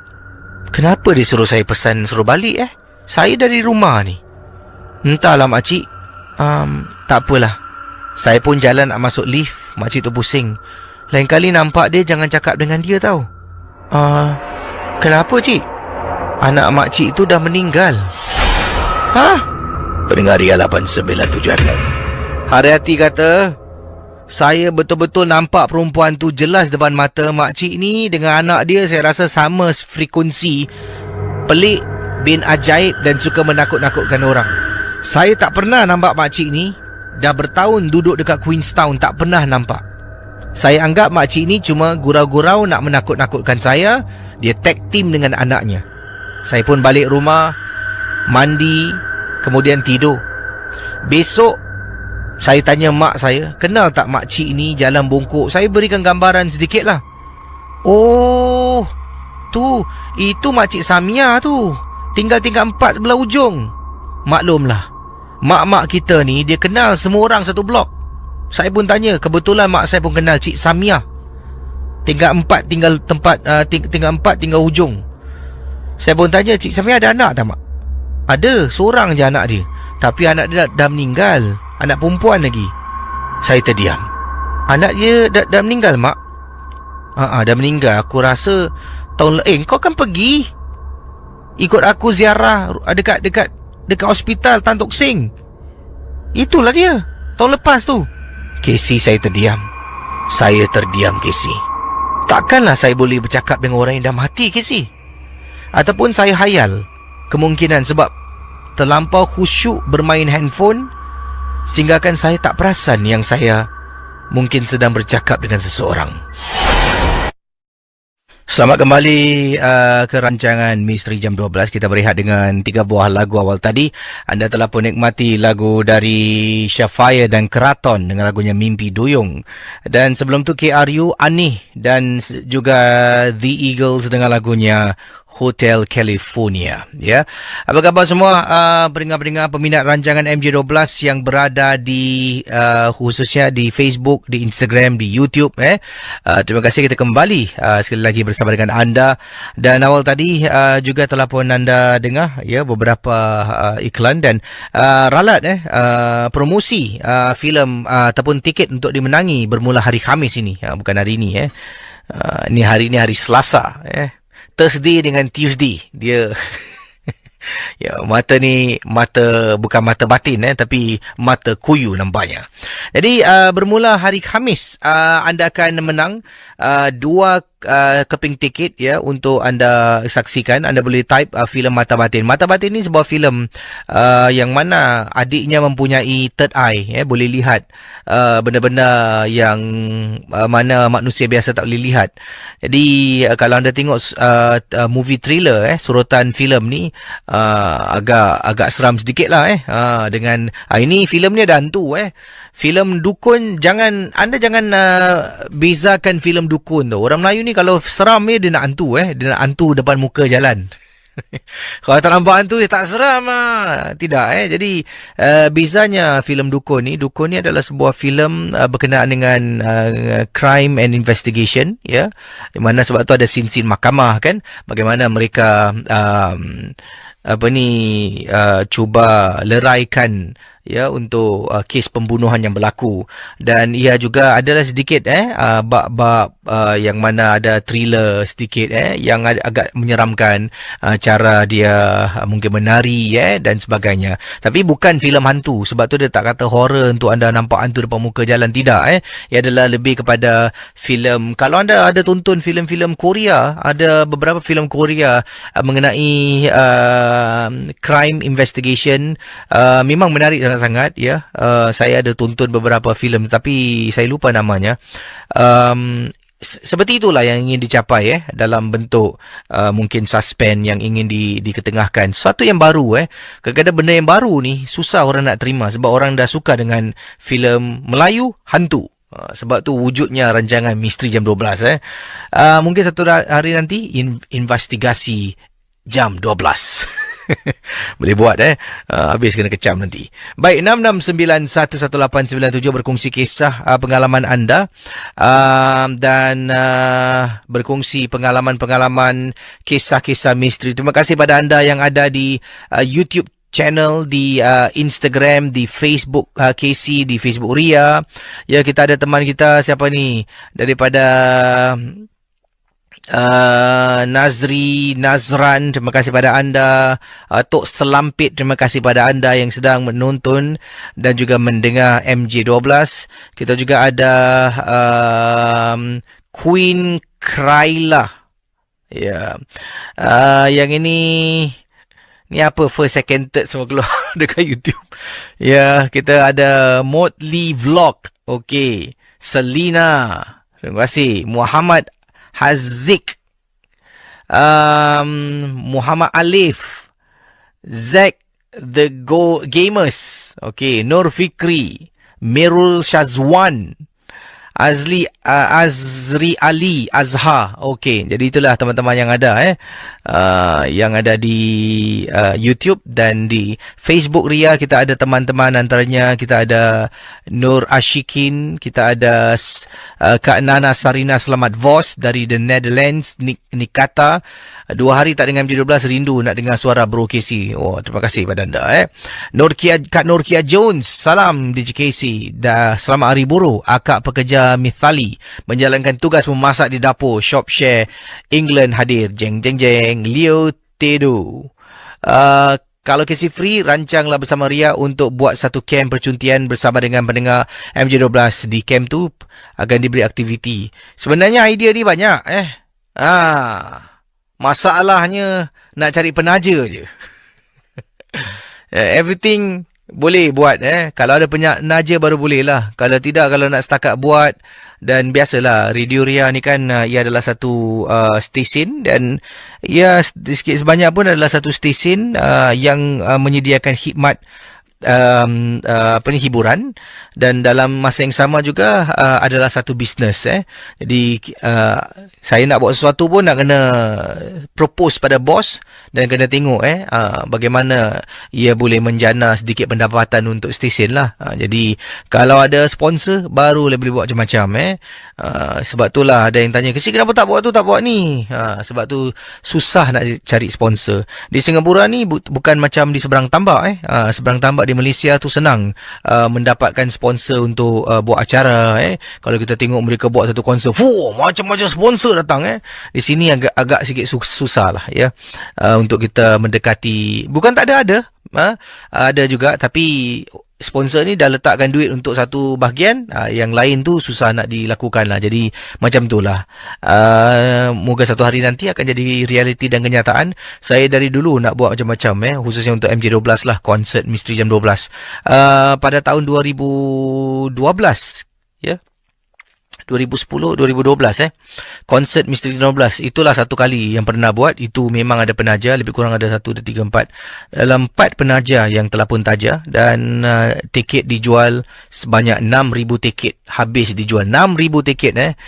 Kenapa dia suruh saya pesan suruh balik Saya dari rumah ni. Entahlah makcik. Tak apalah. Saya pun jalan nak masuk lift. Makcik tu pusing. Lain kali nampak dia, jangan cakap dengan dia tau. Kenapa cik? Anak makcik tu dah meninggal. Pendengar Ria 897 FM. Hariati kata, saya betul-betul nampak perempuan tu jelas depan mata. Makcik ni dengan anak dia saya rasa sama frekuensi. Pelik, bin ajaib dan suka menakut-nakutkan orang. Saya tak pernah nampak makcik ni. Dah bertahun duduk dekat Queenstown, tak pernah nampak. Saya anggap makcik ni cuma gurau-gurau nak menakut-nakutkan saya. Dia tag team dengan anaknya. Saya pun balik rumah, mandi, kemudian tidur. Besok saya tanya mak saya, kenal tak makcik ni jalan bungkuk? Saya berikan gambaran sedikit lah. Itu makcik Samia tu. Tinggal tingkat 4 sebelah ujung. Maklumlah, mak-mak kita ni dia kenal semua orang satu blok. Saya pun tanya, kebetulan mak saya pun kenal Cik Samia. Tingkat 4 tinggal tempat tingkat 4 tinggal ujung. Saya pun tanya, Cik Samia ada anak tak mak? Ada, seorang je anak dia. Tapi anak dia dah meninggal. Anak perempuan lagi. Saya terdiam. Anak dia dah meninggal mak? Dah meninggal. Aku rasa tahun kau kan pergi ikut aku ziarah dekat hospital Tan Tock Seng. Itulah dia, tahun lepas tu. Casey, saya terdiam. Saya terdiam, Casey. Takkanlah saya boleh bercakap dengan orang yang dah mati, Casey. Ataupun saya hayal kemungkinan sebab terlampau khusyuk bermain handphone sehinggakan saya tak perasan yang saya mungkin sedang bercakap dengan seseorang. Selamat kembali ke rancangan Misteri Jam 12. Kita berehat dengan 3 buah lagu awal tadi. Anda telah pun nikmati lagu dari Syafaya dan Keraton dengan lagunya Mimpi Duyung. Dan sebelum tu KRU, Anih dan juga The Eagles dengan lagunya Hotel California. Ya. Apa khabar semua pendengar-pendengar peminat rancangan MJ12 yang berada di khususnya di Facebook, di Instagram, di YouTube. Terima kasih, kita kembali sekali lagi bersama dengan anda. Dan awal tadi juga telah pun anda dengar ya beberapa iklan dan ralat promosi filem ataupun tiket untuk dimenangi bermula hari Khamis ini. Bukan hari ini. Ini hari Selasa. Thursday dengan Tuesday. Dia ya, mata ni bukan mata batin tapi mata kuyu nampaknya. Jadi bermula hari Khamis anda akan menang 2 keping tiket ya untuk anda saksikan. Anda boleh type filem Mata Batin. Mata Batin ni sebuah filem yang mana adiknya mempunyai third eye, boleh lihat benda-benda yang mana manusia biasa tak boleh lihat. Jadi kalau anda tengok movie thriller surutan filem ni agak seram sedikit lah dengan ini filem ni ada hantu filem dukun. Anda jangan bezakan filem dukun tu. Orang Melayu ni kalau seram dia nak hantu dia nak hantu depan muka jalan. Kalau tak nampak hantu dia tak seram tidak jadi bezanya filem dukun ni adalah sebuah filem berkenaan dengan crime and investigation ya, di mana sebab tu ada sin-sin mahkamah kan, bagaimana mereka cuba leraikan ya untuk kes pembunuhan yang berlaku. Dan ia juga adalah sedikit bab-bab yang mana ada thriller sedikit yang agak menyeramkan, cara dia mungkin menari dan sebagainya. Tapi bukan filem hantu, sebab tu dia tak kata horror untuk anda nampak hantu depan muka jalan, tidak ia adalah lebih kepada filem. Kalau anda ada tonton filem-filem Korea, ada beberapa filem Korea mengenai crime investigation, memang menarik sangat ya. Saya ada tonton beberapa filem tapi saya lupa namanya. Seperti itulah yang ingin dicapai dalam bentuk mungkin suspense yang ingin diketengahkan. Sesuatu yang baru kadang-kadang benda yang baru ni susah orang nak terima sebab orang dah suka dengan filem Melayu hantu. Sebab tu wujudnya rancangan Misteri Jam 12 mungkin satu hari nanti investigasi Jam 12. Boleh buat habis kena kecam nanti. Baik, 66911897 berkongsi kisah pengalaman anda dan berkongsi pengalaman-pengalaman kisah-kisah misteri. Terima kasih pada anda yang ada di YouTube channel, di Instagram, di Facebook Casey, di Facebook Ria. Ya, kita ada teman kita siapa ni daripada Nazran, terima kasih pada anda. Tok Selampit, terima kasih pada anda yang sedang menonton dan juga mendengar MJ12. Kita juga ada Queen Kraila ya. Yang ini apa, first, second, third semua keluar dekat YouTube ya. Kita ada Motley Vlog, okey, Selina, terima kasih. Muhammad Haziq, Muhammad Alif, Zack The Gamers, okay, Nur Fikri, Mirul Shazwan, Azri Ali Azhar. Okey, jadi itulah teman-teman yang ada yang ada di YouTube dan di Facebook Ria. Kita ada teman-teman, antaranya kita ada Nur Ashikin, kita ada Kak Nana Sarina Selamat Vos dari the Netherlands, Nikata. 2 hari tak dengar MJ12, rindu nak dengar suara Bro Casey. Oh, terima kasih pada anda Kak Norkia Jones, salam DJ Casey. Dah selamat hari buruh. Akak pekerja Mithali menjalankan tugas memasak di dapur. Shop Share England hadir. Jeng jeng jeng. Leo Tedo. Kalau Casey free, rancanglah bersama Ria untuk buat satu camp percuntian bersama dengan pendengar MJ12. Di camp tu akan diberi aktiviti. Sebenarnya idea ni banyak masalahnya nak cari penaja je. Everything boleh buat kalau ada penaja baru boleh lah. Kalau tidak, kalau nak setakat buat. Dan biasalah Radio Ria ni kan ia adalah satu stesen, dan ia sedikit sebanyak pun adalah satu stesen yang menyediakan khidmat hiburan, dan dalam masa yang sama juga adalah satu bisnes. Jadi saya nak buat sesuatu pun nak kena propose pada bos dan kena tengok bagaimana ia boleh menjana sedikit pendapatan untuk stesen lah. Jadi kalau ada sponsor baru boleh buat macam-macam. Sebab itulah ada yang tanya, Kasi kenapa tak buat tu, tak buat ni? Sebab tu susah nak cari sponsor. Di Singapura ni bukan macam di seberang tambak. Seberang tambak di Malaysia tu senang mendapatkan sponsor untuk buat acara. Kalau kita tengok mereka buat satu konsert, macam-macam sponsor datang. Di sini agak sikit susah lah ya, untuk kita mendekati. Bukan tak ada ada juga, tapi sponsor ni dah letakkan duit untuk satu bahagian, yang lain tu susah nak dilakukan lah. Jadi macam tu lah. Moga satu hari nanti akan jadi realiti dan kenyataan. Saya dari dulu nak buat macam-macam, khususnya untuk MJ12 lah, konsert Misteri Jam 12. Pada tahun 2012, ya, 2010-2012 konsert Misteri 12 itulah satu kali yang pernah buat. Itu memang ada penaja, lebih kurang ada 1, 2, 3, 4 dalam 4 penaja yang telah pun taja. Dan tiket dijual sebanyak 6,000 tiket, habis dijual 6,000 tiket.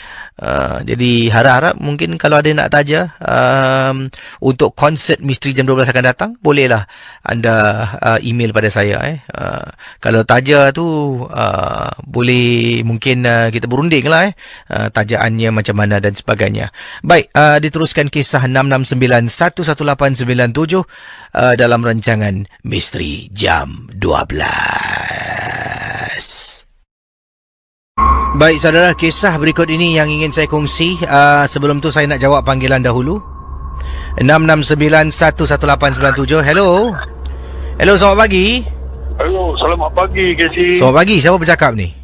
Jadi harap-harap mungkin kalau ada nak taja untuk konsert Misteri Jam 12 akan datang, bolehlah anda email pada saya. Kalau taja tu boleh mungkin kita berunding lah tajaannya macam mana dan sebagainya. Baik, diteruskan kisah 669-11897 dalam rancangan Misteri Jam 12. Baik saudara, kisah berikut ini yang ingin saya kongsi. Sebelum tu saya nak jawab panggilan dahulu. 669-11897. Hello. Hello, selamat pagi. Hello, selamat pagi, Casey. Selamat pagi, siapa bercakap ni?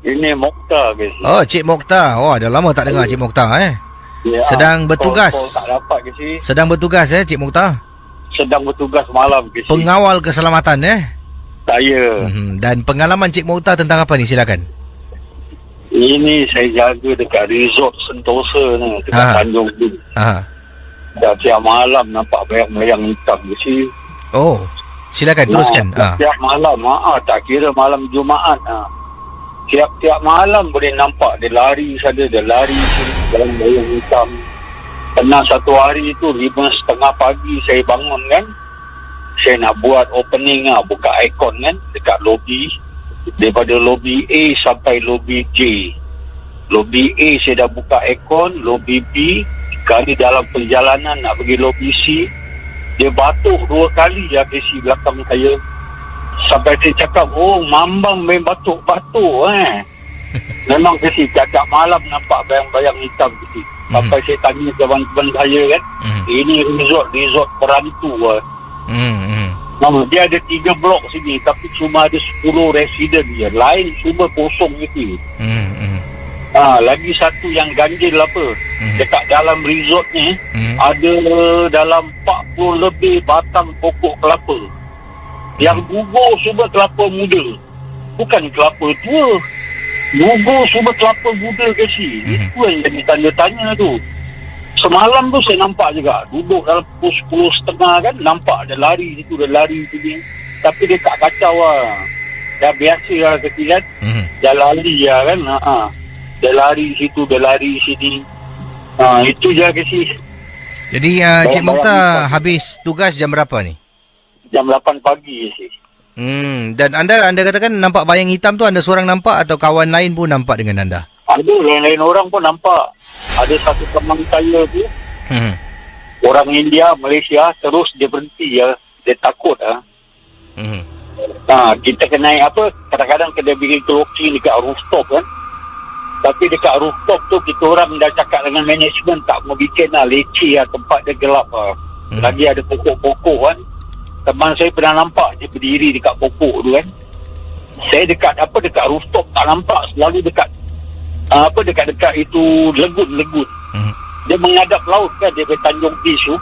Ini Mokhtar, Casey. Oh, Cik Mokhtar. Oh, dah lama tak dengar Cik Mokhtar Ya, sedang bertugas. Call tak dapat, Casey. Sedang bertugas Cik Mokhtar. Sedang bertugas malam, Casey. Pengawal keselamatan Saya. Dan pengalaman Cik Mokhtar tentang apa ni, silakan. Ini saya jaga dekat resort Sentosa ni, dekat Tanjung Bung. Dan tiap malam nampak bayang-bayang hitam, Casey. Oh, silakan teruskan. Tiap malam, tak kira malam Jumaat. Tiap-tiap malam boleh nampak dia lari saja, dia lari dalam bayang hitam. Pernah satu hari tu 5:30 pagi saya bangun kan. Saya nak buat opening buka aircon kan dekat lobi. Daripada lobi A sampai lobi J. Lobi A saya dah buka aircon, lobi B kali dalam perjalanan nak pergi lobi C, dia batuk 2 kali Casey belakang saya. Sampai saya cakap, oh Mambang main batuk-batuk Memang Casey, tiap malam nampak bayang-bayang hitam Casey. Sampai saya tanya teman-teman saya kan, ini resort perantu dia ada 3 blok sini, tapi cuma ada 10 resident je. Lain semua kosong Casey. Lagi satu yang ganjil apa, dekat dalam resort ni ada dalam 40 lebih batang pokok kelapa. Yang gugur semua kelapa muda, bukan kelapa tua. Gugur semua kelapa muda Casey. Itu yang jadi tanda-tanya tu. Semalam tu saya nampak juga, duduk dalam pukul 10:30 kan, nampak dia lari situ, dia lari sini. Tapi dia tak kacau Dah biasa Casey kan. Dia lari kan. Dia lari situ, dia lari sini. Itu je Casey. Jadi Cik Mokhtar habis tugas jam berapa ni? Jam 8 pagi Casey. Dan anda katakan nampak bayang hitam tu, anda seorang nampak atau kawan lain pun nampak dengan anda? Ada lain-lain orang pun nampak. Ada satu teman saya tu, orang India, Malaysia, terus dia berhenti dia takut kita kena kadang-kadang kena bikin clocking dekat rooftop kan. Tapi dekat rooftop tu kita orang dah cakap dengan management tak mau bikin leceh tempat dia gelap Lagi ada pokok-pokok kan. Teman saya pernah nampak dia berdiri dekat pokok tu kan. Saya dekat rooftop tak nampak, selalu dekat dekat itu legut-legut. Dia menghadap laut kan, dia ke Tanjung Pisu.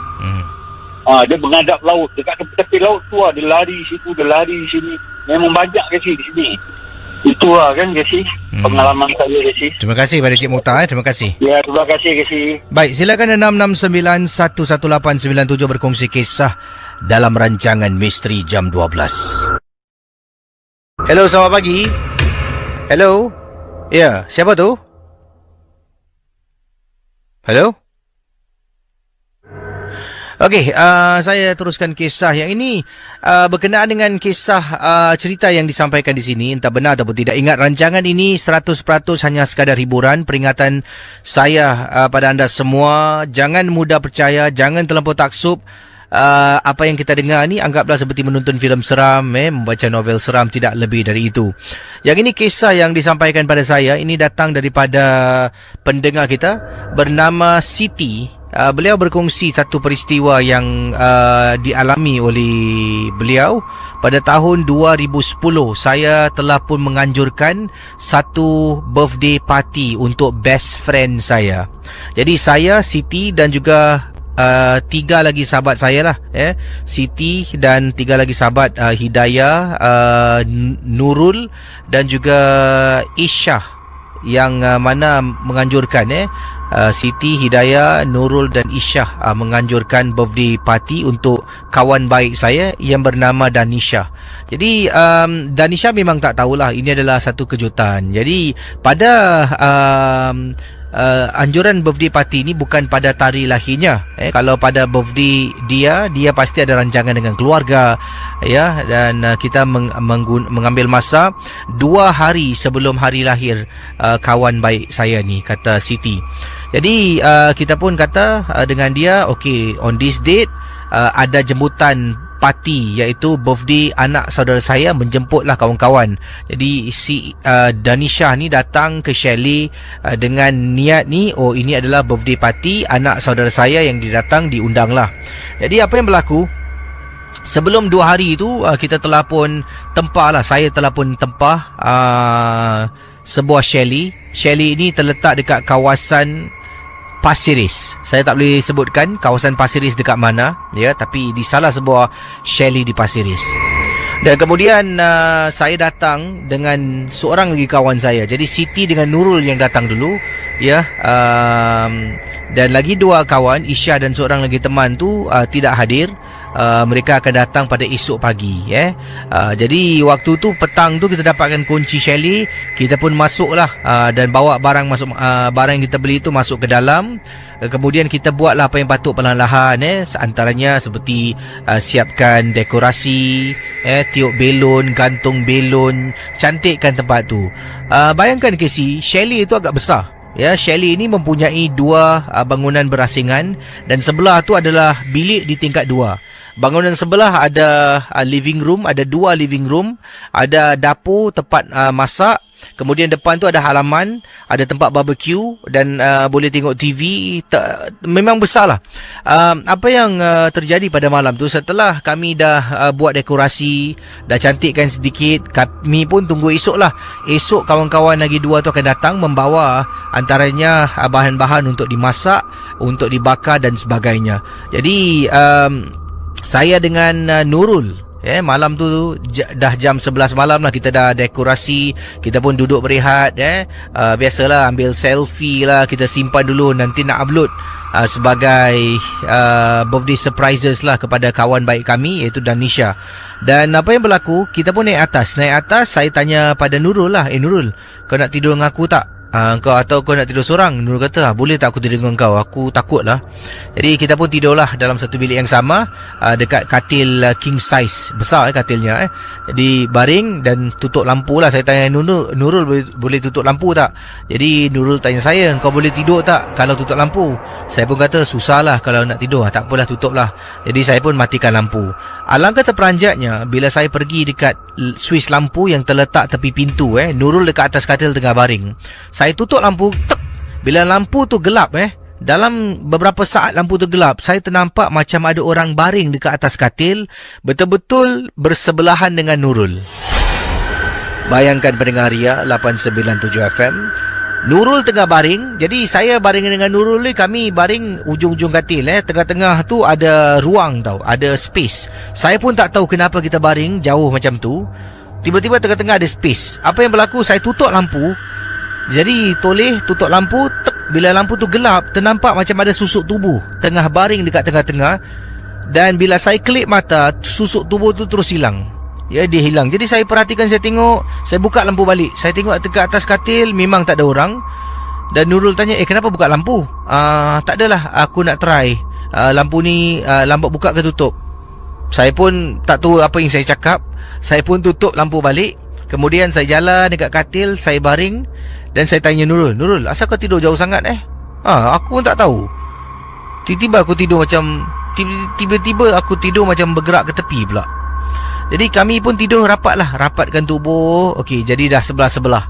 Dia menghadap laut, dekat tepi laut tu dia lari situ, dia lari sini. Memang banyak Casey di sini. Itu kan Casey, pengalaman saya Casey. Terima kasih pada Cik Mokhtar terima kasih. Ya, terima kasih Casey. Baik, silakan 669-11897 berkongsi kisah dalam rancangan Misteri Jam 12. Hello, selamat pagi. Hello. Ya, siapa tu? Hello? Okey, saya teruskan kisah yang ini berkenaan dengan kisah cerita yang disampaikan di sini, entah benar ataupun tidak. Ingat, rancangan ini 100% hanya sekadar hiburan. Peringatan saya pada anda semua, jangan mudah percaya, jangan terlampau taksub. Apa yang kita dengar ni anggaplah seperti menonton filem seram, membaca novel seram, tidak lebih dari itu. Yang ini kisah yang disampaikan pada saya, ini datang daripada pendengar kita bernama Siti beliau berkongsi satu peristiwa yang dialami oleh beliau. Pada tahun 2010, saya telah pun menganjurkan satu birthday party untuk best friend saya. Jadi saya, Siti dan juga 3 lagi sahabat saya lah, Siti dan 3 lagi sahabat, Hidayah, Nurul dan juga Isyah, yang mana menganjurkan Siti, Hidayah, Nurul dan Isyah menganjurkan birthday party untuk kawan baik saya yang bernama Danisha. Jadi Danisha memang tak tahulah ini adalah satu kejutan. Jadi pada anjuran birthday party ni bukan pada tarikh lahirnya. Kalau pada birthday dia pasti ada rancangan dengan keluarga, ya, dan kita mengambil masa 2 hari sebelum hari lahir kawan baik saya ni, kata Siti. Jadi kita pun kata dengan dia, okay, on this date ada jemputan parti, iaitu birthday anak saudara saya, menjemputlah kawan-kawan. Jadi si Danisha ni datang ke chalet dengan niat ni, oh ini adalah birthday party anak saudara saya yang didatang, diundang lah. Jadi apa yang berlaku, sebelum 2 hari itu kita telah pun tempah lah, saya telah pun tempah sebuah chalet. Chalet ini terletak dekat kawasan Pasiris. Saya tak boleh sebutkan kawasan Pasiris dekat mana, ya, tapi di salah sebuah chalet di Pasiris. Dan kemudian saya datang dengan seorang lagi kawan saya. Jadi Siti dengan Nurul yang datang dulu, ya, dan lagi 2 kawan, Isya dan seorang lagi teman tu tidak hadir. Mereka akan datang pada esok pagi, jadi waktu tu petang tu kita dapatkan kunci chalet, kita pun masuklah dan bawa barang masuk, barang yang kita beli tu masuk ke dalam. Kemudian kita buatlah apa yang patut perlahan-lahan, antaranya seperti siapkan dekorasi, tiup belon, gantung belon, cantikkan tempat tu. Bayangkan Casey, chalet tu agak besar. Ya, chalet ini mempunyai 2 bangunan berasingan, dan sebelah tu adalah bilik di tingkat 2. Bangunan sebelah ada living room, ada 2 living room, ada dapur tempat masak. Kemudian depan tu ada halaman, ada tempat barbecue dan boleh tengok TV. Memang besar lah. Apa yang terjadi pada malam tu, setelah kami dah buat dekorasi, dah cantikkan sedikit, kami pun tunggu esok lah. Esok kawan-kawan lagi 2 tu akan datang membawa antaranya bahan-bahan untuk dimasak, untuk dibakar dan sebagainya. Jadi saya dengan Nurul, malam tu dah jam 11 malam lah, kita dah dekorasi, kita pun duduk berehat, biasalah ambil selfie lah, kita simpan dulu, nanti nak upload sebagai birthday surprises lah kepada kawan baik kami, iaitu Danisha. Dan apa yang berlaku, kita pun naik atas, saya tanya pada Nurul lah, Nurul, kau nak tidur dengan aku tak? Atau kau nak tidur seorang? Nurul kata, boleh tak aku tidur dengan kau? Aku takut lah. Jadi kita pun tidurlah dalam satu bilik yang sama, dekat katil king size, besar katilnya. Jadi baring dan tutup lampu lah. Saya tanya Nurul, boleh tutup lampu tak? Jadi Nurul tanya saya, kau boleh tidur tak kalau tutup lampu? Saya pun kata, susah lah kalau nak tidur. Tak apalah, tutup lah. Jadi saya pun matikan lampu. Alangkah terperanjatnya bila saya pergi dekat switch lampu yang terletak tepi pintu. Nurul dekat atas katil tengah baring. Saya tutup lampu, tek. Bila lampu tu gelap, dalam beberapa saat lampu tu gelap, saya ternampak macam ada orang baring dekat atas katil, betul-betul bersebelahan dengan Nurul. Bayangkan pendengar Ria 897 FM, Nurul tengah baring. Jadi saya baring dengan Nurul ni, kami baring ujung-ujung katil, tengah-tengah tu ada ruang tau, ada space. Saya pun tak tahu kenapa kita baring jauh macam tu. Tiba-tiba tengah-tengah ada space. Apa yang berlaku, saya tutup lampu. Jadi toleh tutup lampu, tek. Bila lampu tu gelap, ternampak macam ada susuk tubuh tengah baring dekat tengah-tengah. Dan bila saya kelip mata, susuk tubuh tu terus hilang. Ya, dia hilang. Jadi saya perhatikan, saya tengok, saya buka lampu balik. Saya tengok dekat atas katil, memang tak ada orang. Dan Nurul tanya, kenapa buka lampu? Tak adalah, aku nak try lampu ni lambat buka ke tutup. Saya pun tak tahu apa yang saya cakap. Saya pun tutup lampu balik. Kemudian saya jalan dekat katil, saya baring. Dan saya tanya Nurul, asal kau tidur jauh sangat? Aku pun tak tahu. Tiba-tiba aku tidur macam bergerak ke tepi pula. Jadi kami pun tidur rapatlah, rapatkan tubuh. Okey, jadi dah sebelah-sebelah.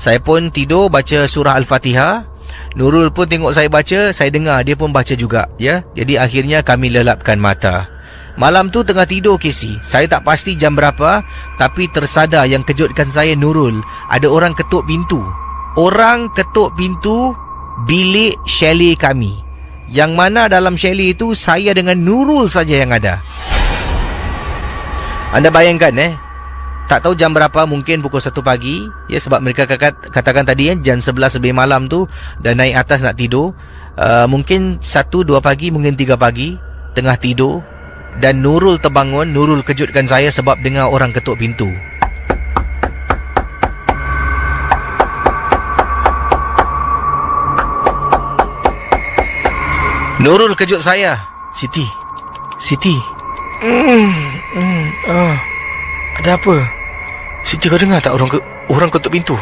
Saya pun tidur baca surah Al-Fatihah. Nurul pun tengok saya baca, saya dengar dia pun baca juga, ya. Jadi akhirnya kami lelapkan mata. Malam tu tengah tidur Casey. Saya tak pasti jam berapa, tapi tersadar yang kejutkan saya Nurul, ada orang ketuk pintu. Orang ketuk pintu bilik chalet kami. Yang mana dalam chalet itu saya dengan Nurul saja yang ada. Anda bayangkan tak tahu jam berapa, mungkin pukul 1 pagi. Ya, sebab mereka katakan tadi jam 11 lebih malam tu dah naik atas nak tidur. Mungkin 1, 2 pagi, mungkin 3 pagi, tengah tidur. Dan Nurul terbangun. Nurul kejutkan saya sebab dengar orang ketuk pintu. Nurul kejut saya. Siti. Ada apa? Siti, kau dengar tak orang ketuk pintu?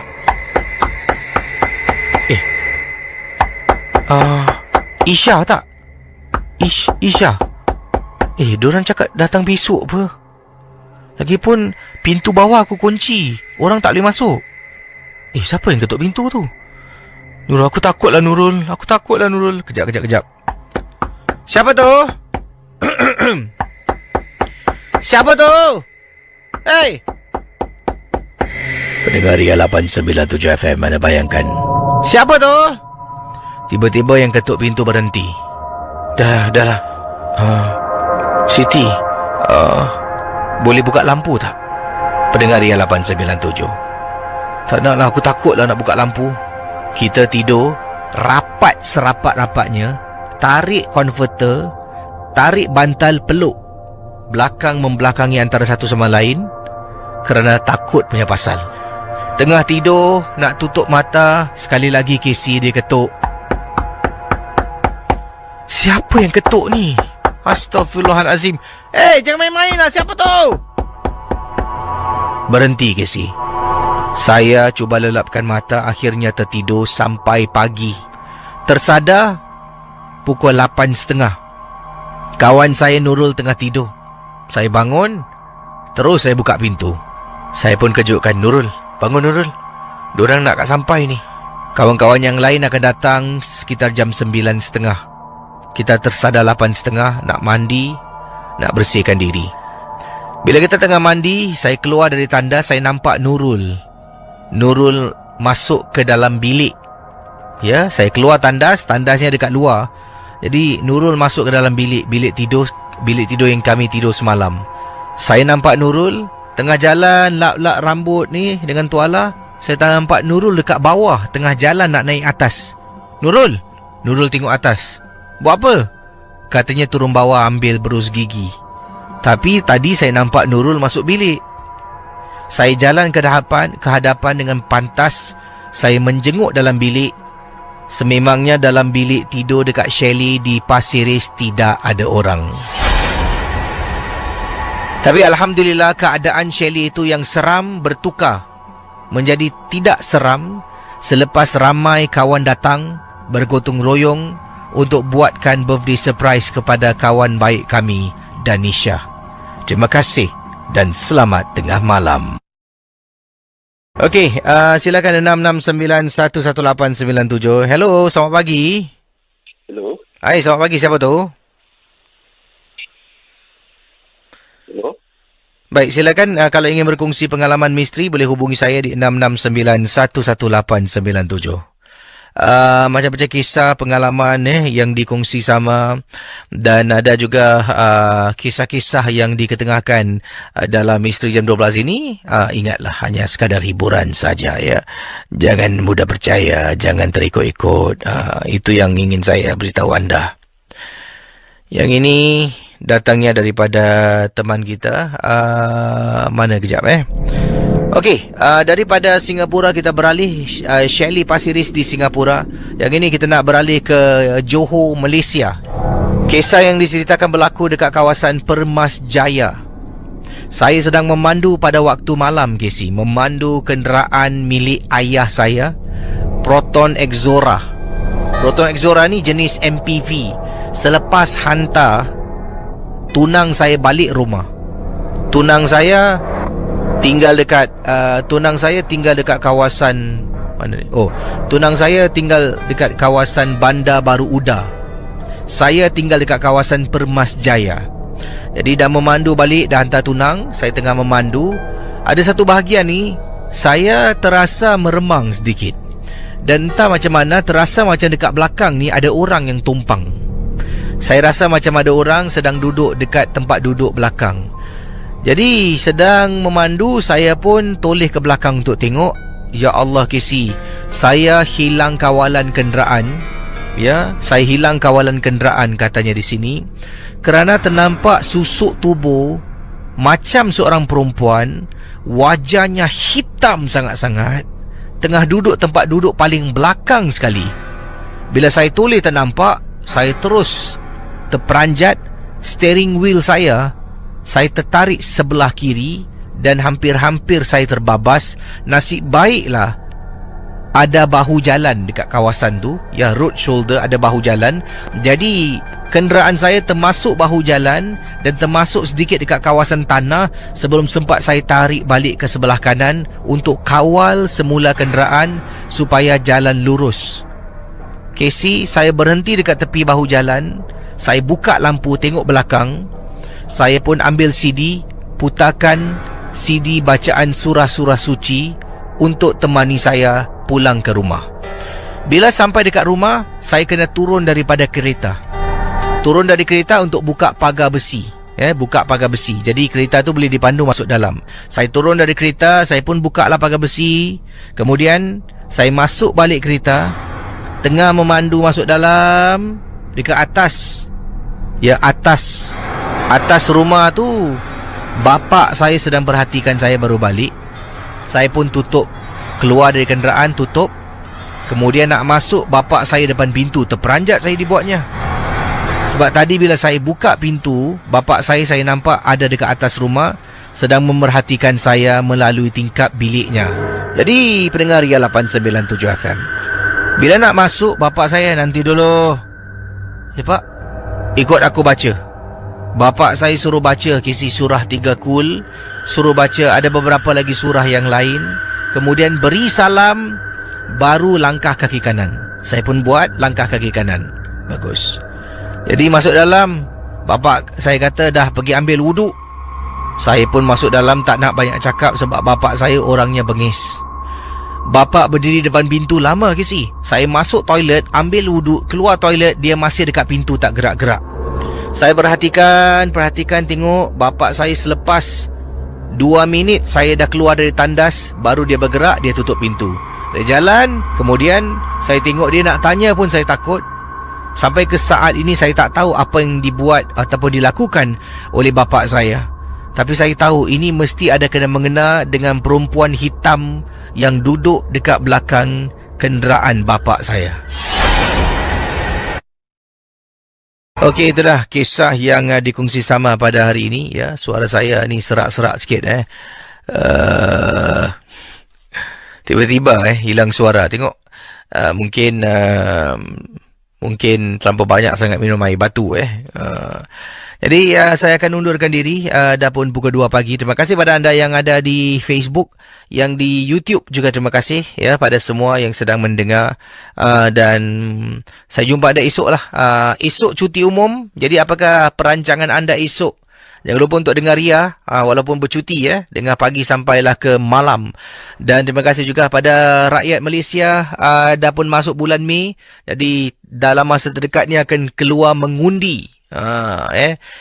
Isha tak? Isha. Diorang cakap datang besok apa? Lagipun pintu bawah aku kunci, orang tak boleh masuk. Siapa yang ketuk pintu tu? Nurul, aku takutlah Nurul. Kejap. Siapa tu? Siapa tu? Hey! Pendengar Ria 897 FM, mana bayangkan. Siapa tu? Tiba-tiba yang ketuk pintu berhenti. Dah lah. Siti, boleh buka lampu tak? Pendengar Ria 897. Tak nak lah, aku takut lah nak buka lampu. Kita tidur rapat serapat-rapatnya, tarik konverter, tarik bantal peluk, belakang membelakangi antara satu sama lain kerana takut punya pasal. Tengah tidur, nak tutup mata, sekali lagi Casey dia ketuk. Siapa yang ketuk ni? Astaghfirullahalazim. Jangan main-main lah, siapa tu? Berhenti Casey. Saya cuba lelapkan mata, akhirnya tertidur sampai pagi. Tersadar pukul 8.30. Kawan saya Nurul tengah tidur. Saya bangun, terus saya buka pintu. Saya pun kejutkan, Nurul, bangun Nurul. Diorang nak kat sampai ni. Kawan-kawan yang lain akan datang sekitar jam 9.30. Kita tersadar 8.30, nak mandi, nak bersihkan diri. Bila kita tengah mandi, saya keluar dari tandas, saya nampak Nurul. Nurul masuk ke dalam bilik. Ya, saya keluar tandasnya dekat luar. Jadi Nurul masuk ke dalam bilik tidur yang kami tidur semalam. Saya nampak Nurul tengah jalan lap-lap rambut ni dengan tuala. Saya nampak Nurul dekat bawah tengah jalan nak naik atas. Nurul tengok atas. Buat apa? Katanya turun bawah ambil berus gigi. Tapi tadi saya nampak Nurul masuk bilik. Saya jalan ke hadapan dengan pantas. Saya menjenguk dalam bilik. Sememangnya dalam bilik tidur dekat chalet di Pasir Ris tidak ada orang. Tapi alhamdulillah keadaan chalet itu yang seram bertukar menjadi tidak seram selepas ramai kawan datang bergotong royong untuk buatkan birthday surprise kepada kawan baik kami, Danisha. Terima kasih dan selamat tengah malam. Okey, silakan 66911897. Hello, selamat pagi. Hello. Hai, selamat pagi. Siapa tu? Hello. Baik, silakan kalau ingin berkongsi pengalaman misteri boleh hubungi saya di 66911897. Macam-macam kisah pengalaman yang dikongsi sama, dan ada juga kisah-kisah yang diketengahkan dalam Misteri Jam 12 ini. Ingatlah, hanya sekadar hiburan saja ya. Jangan mudah percaya, jangan terikut-ikut. Itu yang ingin saya beritahu anda. Yang ini datangnya daripada teman kita. Mana kejap Okey, daripada Singapura kita beralih, chalet Pasir Ris di Singapura. Yang ini kita nak beralih ke Johor, Malaysia. Kisah yang diceritakan berlaku dekat kawasan Permas Jaya. Saya sedang memandu pada waktu malam, Casey. Memandu kenderaan milik ayah saya, Proton Exora. Proton Exora ni jenis MPV. Selepas hantar tunang saya balik rumah. Tunang saya tinggal dekat kawasan Mana ni? Oh, tunang saya tinggal dekat kawasan Bandar Baru Uda. Saya tinggal dekat kawasan Permas Jaya. Jadi dah memandu balik, dah hantar tunang. Saya tengah memandu. Ada satu bahagian ni saya terasa meremang sedikit. Dan entah macam mana, terasa macam dekat belakang ni ada orang yang tumpang. Saya rasa macam ada orang sedang duduk dekat tempat duduk belakang. Jadi sedang memandu, saya pun toleh ke belakang untuk tengok. Ya Allah Casey, saya hilang kawalan kenderaan. Ya, saya hilang kawalan kenderaan katanya di sini. Kerana ternampak susuk tubuh macam seorang perempuan, wajahnya hitam sangat-sangat, tengah duduk tempat duduk paling belakang sekali. Bila saya toleh ternampak, saya terus terperanjat. Steering wheel saya tertarik sebelah kiri dan hampir-hampir saya terbabas. Nasib baiklah ada bahu jalan dekat kawasan tu, ya, road shoulder, ada bahu jalan. Jadi kenderaan saya termasuk bahu jalan dan termasuk sedikit dekat kawasan tanah sebelum sempat saya tarik balik ke sebelah kanan untuk kawal semula kenderaan supaya jalan lurus. Casey, saya berhenti dekat tepi bahu jalan. Saya buka lampu tengok belakang. Saya pun ambil CD, putarkan CD bacaan surah-surah suci untuk temani saya pulang ke rumah. Bila sampai dekat rumah, saya kena turun daripada kereta. Turun dari kereta untuk buka pagar besi. Buka pagar besi. Jadi kereta tu boleh dipandu masuk dalam. Saya turun dari kereta, saya pun buka lah pagar besi. Kemudian saya masuk balik kereta. Tengah memandu masuk dalam, dekat atas, ya, atas rumah tu, bapa saya sedang perhatikan saya baru balik. Saya pun tutup, keluar dari kenderaan, tutup. Kemudian nak masuk, bapa saya depan pintu. Terperanjat saya dibuatnya. Sebab tadi bila saya buka pintu, bapa saya nampak ada dekat atas rumah, sedang memerhatikan saya melalui tingkap biliknya. Jadi pendengar Ria 897 FM, bila nak masuk, bapa saya, nanti dulu. Ya pak, ikut aku baca. Bapa saya suruh baca kisi surah 3 Kul, suruh baca ada beberapa lagi surah yang lain. Kemudian beri salam, baru langkah kaki kanan. Saya pun buat langkah kaki kanan. Bagus. Jadi masuk dalam, bapa saya kata dah pergi ambil wuduk. Saya pun masuk dalam, tak nak banyak cakap sebab bapa saya orangnya bengis. Bapa berdiri depan pintu lama kisi. Saya masuk toilet, ambil wuduk, keluar toilet, dia masih dekat pintu tak gerak-gerak. Saya perhatikan, tengok bapa saya selepas 2 minit saya dah keluar dari tandas, baru dia bergerak, dia tutup pintu. Dia jalan, kemudian saya tengok dia nak tanya pun saya takut. Sampai ke saat ini saya tak tahu apa yang dibuat ataupun dilakukan oleh bapa saya. Tapi saya tahu ini mesti ada kena mengena dengan perempuan hitam yang duduk dekat belakang kenderaan bapa saya. Okey, itulah kisah yang dikongsi sama pada hari ini, ya. Suara saya ni serak-serak sikit tiba-tiba hilang suara. Tengok, mungkin terlampau banyak sangat minum air batu Jadi saya akan undurkan diri. Dah pun pukul 2 pagi. Terima kasih pada anda yang ada di Facebook, yang di YouTube juga terima kasih, ya, pada semua yang sedang mendengar. Dan saya jumpa anda esok lah. Esok cuti umum. Jadi apakah perancangan anda esok? Jangan lupa untuk dengar Ria, walaupun bercuti, ya, dengar pagi sampailah ke malam. Dan terima kasih juga pada rakyat Malaysia. Dah pun masuk bulan Mei. Jadi dalam masa terdekat ni akan keluar mengundi.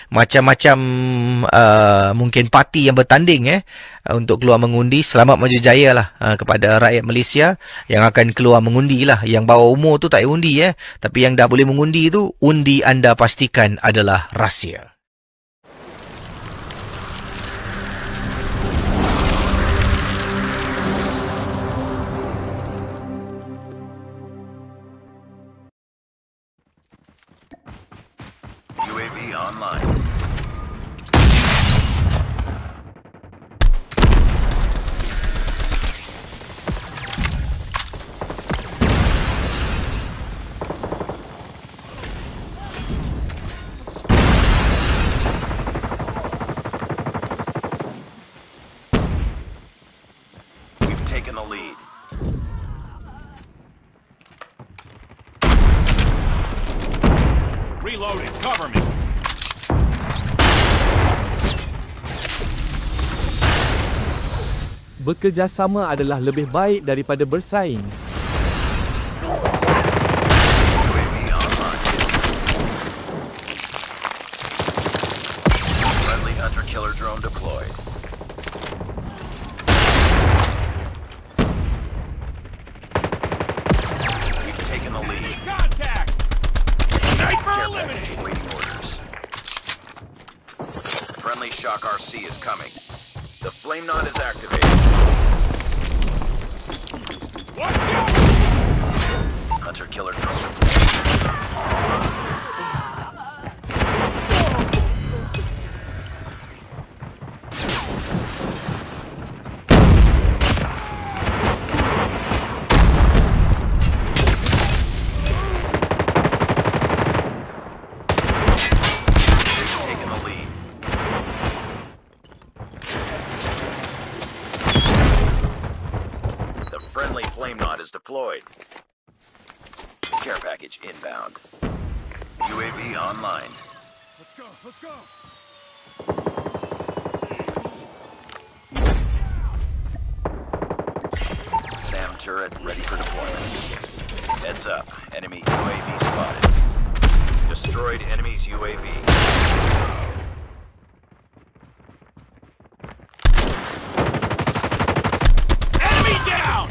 Macam-macam mungkin parti yang bertanding untuk keluar mengundi. Selamat maju jaya lah kepada rakyat Malaysia yang akan keluar mengundi lah. Yang bawah umur tu tak undi, tapi yang dah boleh mengundi tu, undi anda pastikan adalah rahsia. UAV online. We've taken the lead. Reloading. Cover me. Bekerjasama adalah lebih baik daripada bersaing. UAV online. Friendly hunter-killer drone deployed. We've taken the lead. Contact! Sniper eliminated! Waiting orders. Friendly Shock RC is coming. The flame knot is activated. Watch out! Hunter-killer drone deployed. Taking the lead. The friendly flame knot is deployed. Care package inbound. UAV online. Let's go, let's go. SAM turret ready for deployment. Heads up, enemy UAV spotted. Destroyed enemy's UAV. Enemy down!